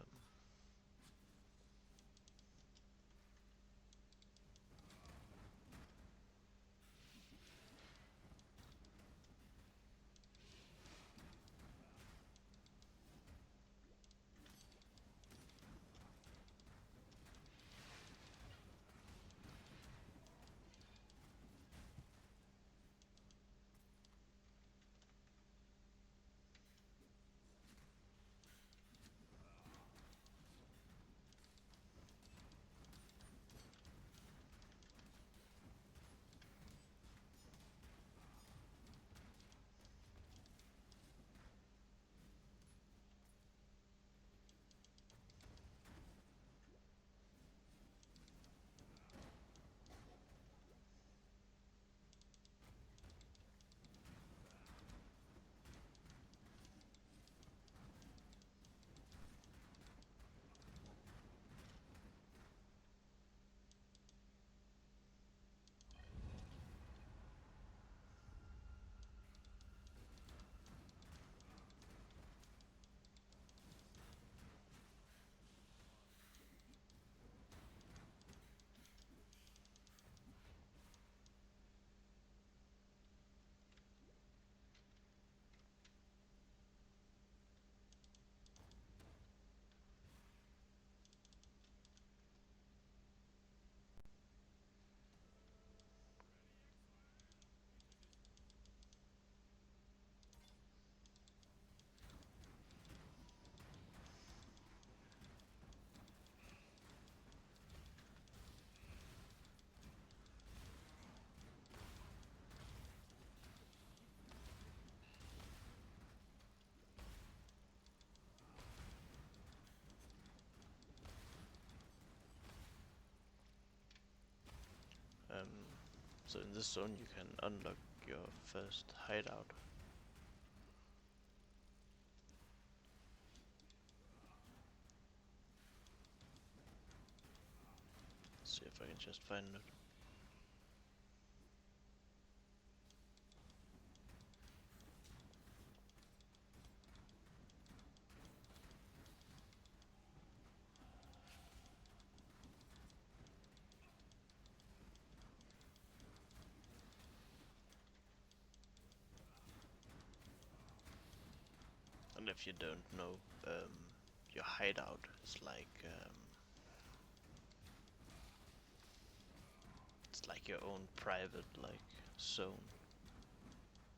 So in this zone you can unlock your first hideout. See if I can just find it. And if you don't know, your hideout is like it's like your own private like zone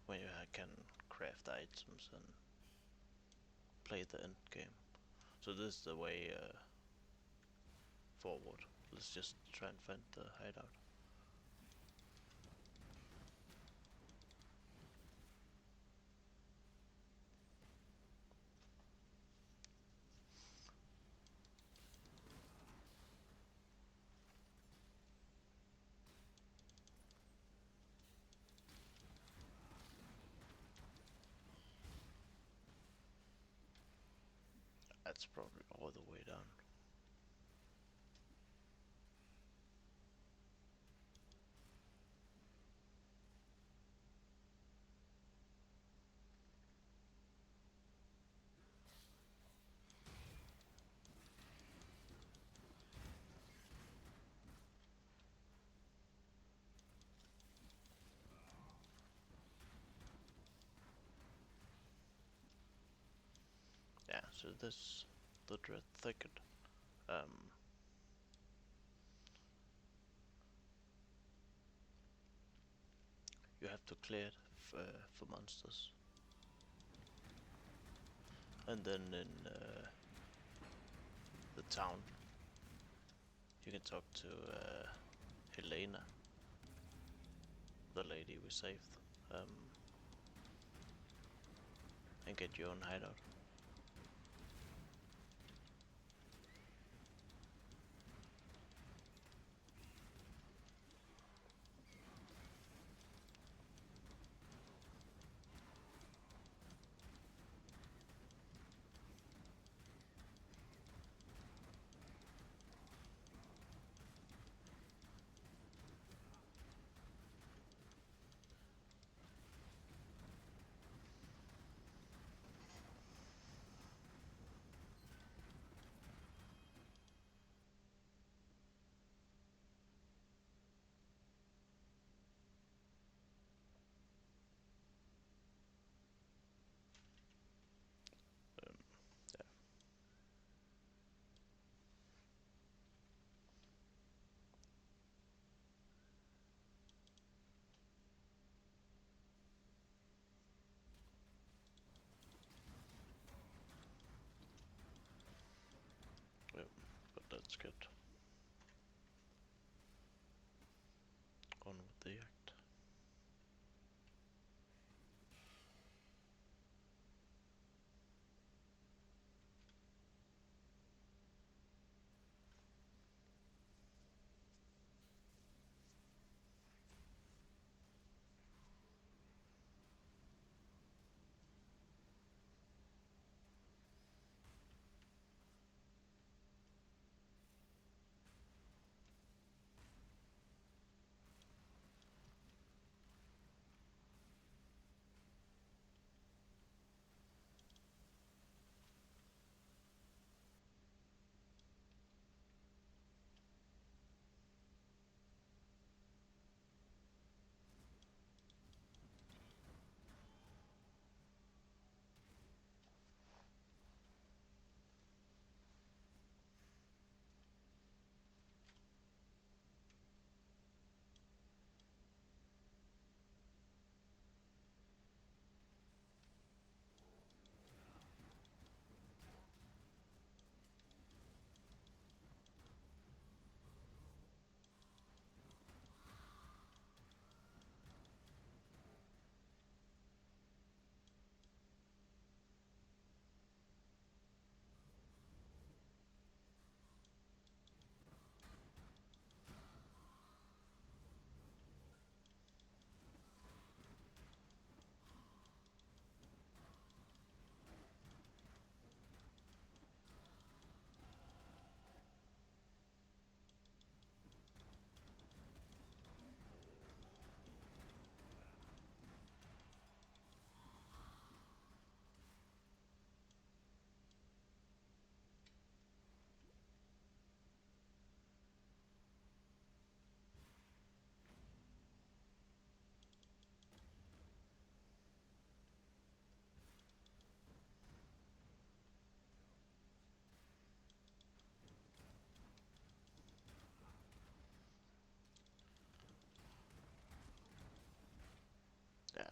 where you can craft items and play the end game. So this is the way forward. Let's just try and find the hideout. That's probably all the way down. Yeah, so this the Dread Thicket. You have to clear it for monsters, and then in the town you can talk to Helena, the lady we saved, and get your own hideout.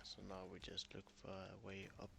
so now we just look for a way up.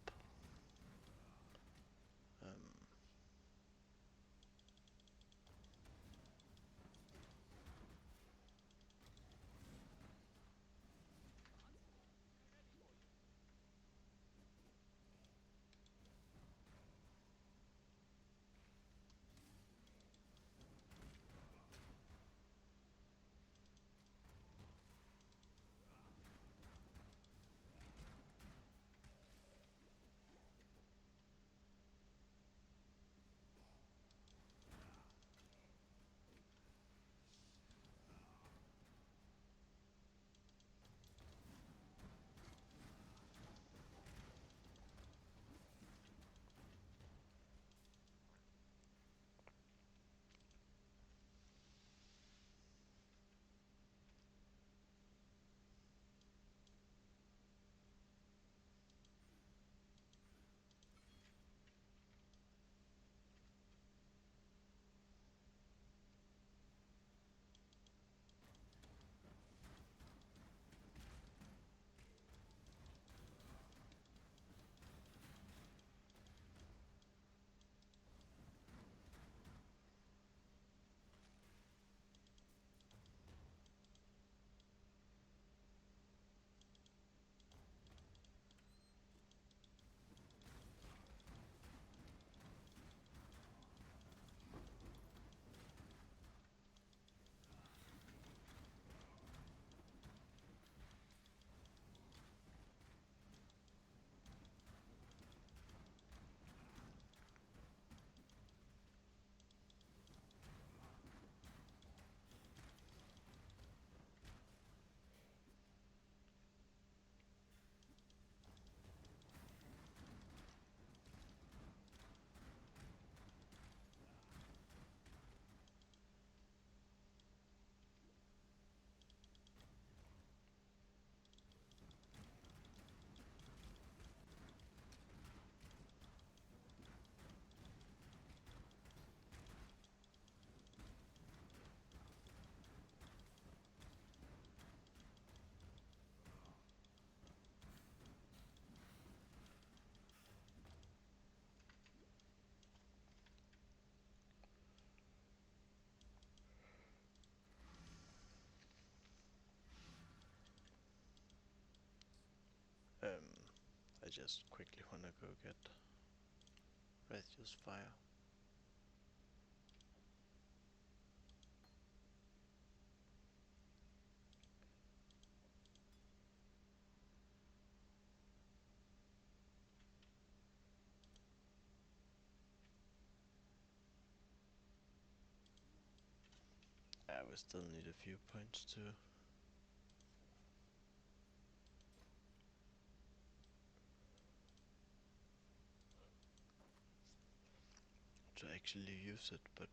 I just quickly wanna go get Righteous Fire. We still need a few points to actually use it, but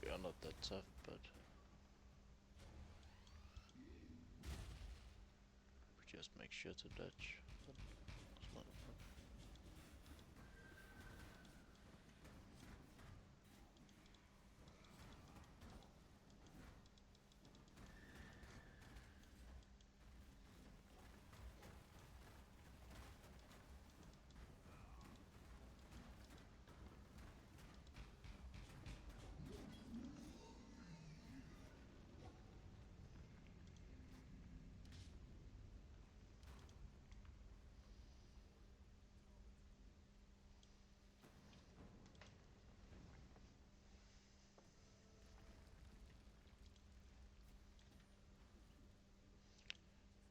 we are not that tough, but we just make sure to dodge. It's not a problem.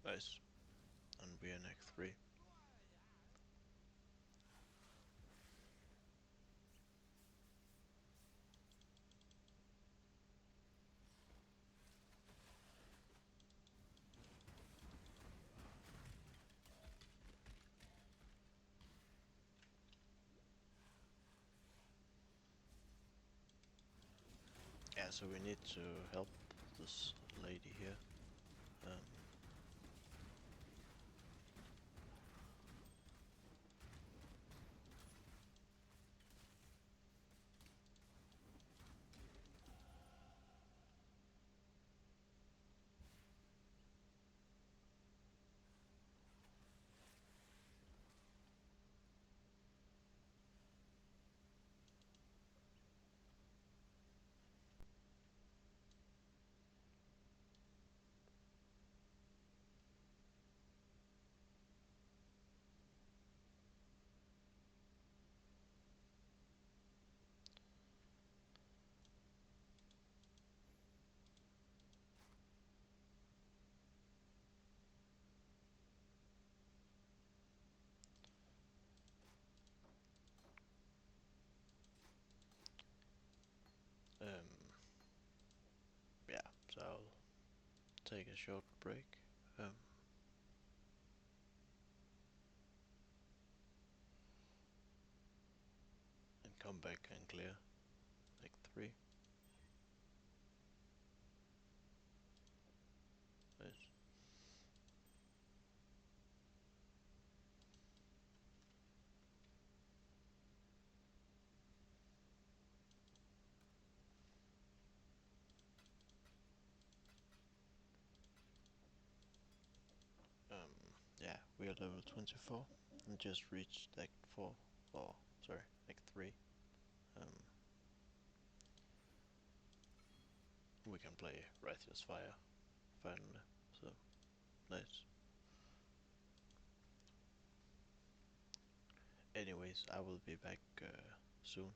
Nice. And we are in Act 3. Yeah, so we need to help this lady here. Um, um, yeah, so I'll take a short break. And come back and clear Act 3. Nice. Yeah, we are level 24 and just reached Act 4, or sorry, Act 3. Um, we can play Righteous Fire finally, so nice. Anyways, I will be back soon